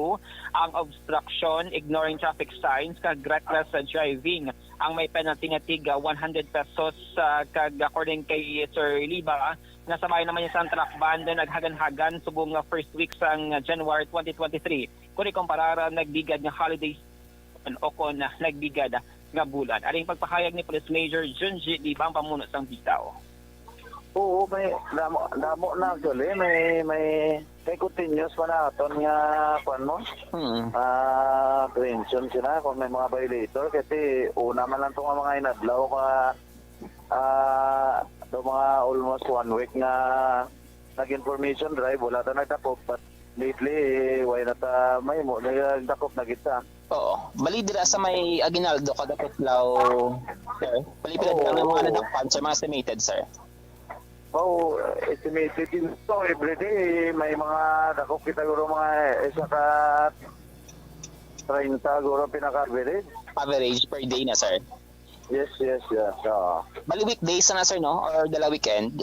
ang obstruction, ignoring traffic signs kag reckless driving ang may penalty nga tiga 100 pesos kag according kay Sir Liba nasabay naman yung sa truck band naghagan-hagan subong first week sang January 2023 kung ikumpara nagbigad nga holidays o kung nagbigad nga bulan. Aling pagpahayag ni Police Major Junji Liba ang pamuno sang Bitaw. Oo, may damo na actually may continuous pa na aton nga kuan mo. Prevention sila kung may mga violator kasi una man lang tong mga inadlaw ka mga almost 1 week nga nag-information drive wala ta nagtakop but lately why na ta may mo nagtakop na kita. Oo. Bali dira sa may Aguinaldo kada Tuslao, sir. Palipid lang ng mga nadakpan sa mga estimated, sir. Oh, estimated din so everyday may mga dakop kita guro mga isa ka 30 guro pinaka-average. Average per day na, sir. Yes. Bali weekdays na, sir, no? Or dala weekend?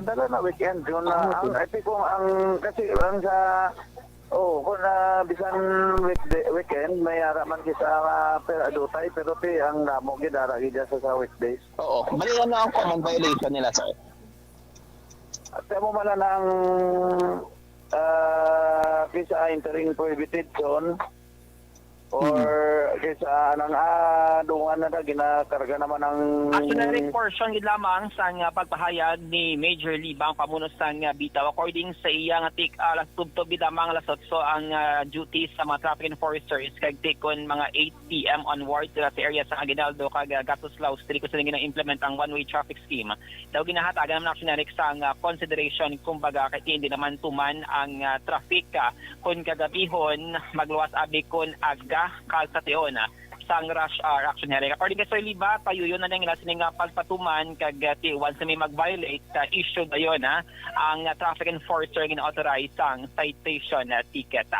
Dala na weekend yun na ang I think kung ang kasi ang sa kung bisan weekend may araman kita pero adutay pero ang namo gid ara gid sa weekdays. Oo. Bali ano ang common violation nila, sir? At mo man ang kisa entering prohibited zone or kaysa anang dungan na ginakarga naman ng Action portion gid lamang sa pagpahayag ni Major Liba ang pamuno sa Bitaw according sa iya nga tik alas tubtob gid lamang alas 8 ang duties sa mga traffic enforcers kag tikon mga 8 PM onward sa area sa Aguinaldo kag Gatuslao Street ko sila gina-implement ang one-way traffic scheme. Daw ginahatagan naman Action sa consideration kumbaga kay hindi naman tuman ang traffic kun kagabihon magluwas abi kun aga kalsation sang rush hour. Action Eric. According kay Sir Liba, payuyon na nila sining pagpatuman kag once may mag-violate issue dayon ang traffic enforcer gina-authorize sang citation ticket.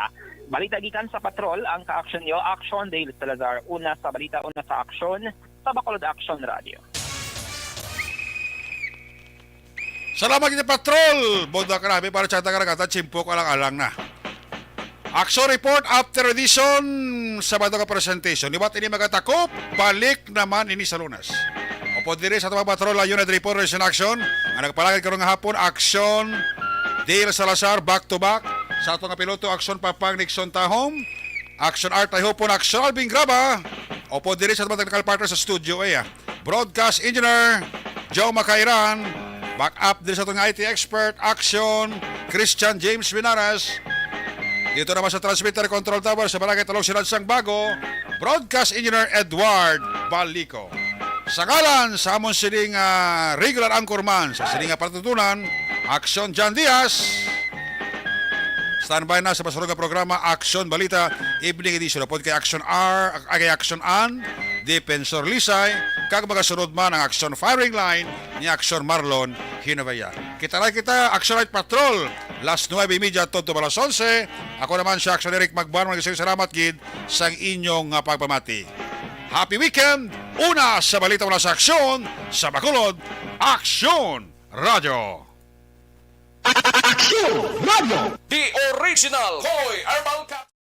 Balita gikan sa patrol ang ka-action nyo. Action Dale Salazar. Una sa balita, una sa action sa Bacolod Action Radio. Salamat kita patrol. Boda karami para sa taga-ragata. Chimpok alang-alang na. Action report after edition. Sabado ka presentation. Iba't ini magatakop. Balik naman ini sa lunas. Opo diri sa itong patrol. Unit reporters in action. Ang nagpalagay karoon nga hapon. Action Dale Salazar back to back. Sa itong piloto. Action Papang Nixon Tahom. Action Art Tahopon. Action Alvin Graba. Opo diri sa itong technical partner sa studio. Broadcast engineer Joe Macairan. Back up diri sa itong IT expert. Action Christian James Vinaras. Dito naman sa transmitter control tower sa Barangay Talong Sinansang Bago, broadcast engineer Edward Balico. Sa ngalan sa amon sining regular anchorman sa sining patutunan, Action John Diaz. Standby na sa pasurog nga programa Action Balita Evening Edition. Upod kay Action R, kay Action An, Defensor Lisay, kag magasunod man ang Action Firing Line ni Action Marlon Hinabaya. Kita Action Light Patrol, last 9:30 to balas 11. Ako naman si Action Eric Magban, magsayong salamat gid sa inyong pagpamati. Happy weekend! Una sa balita mula sa Aksyon, sa Bacolod, Action Radio! Action Radio! The original Hoy Herbal Cap.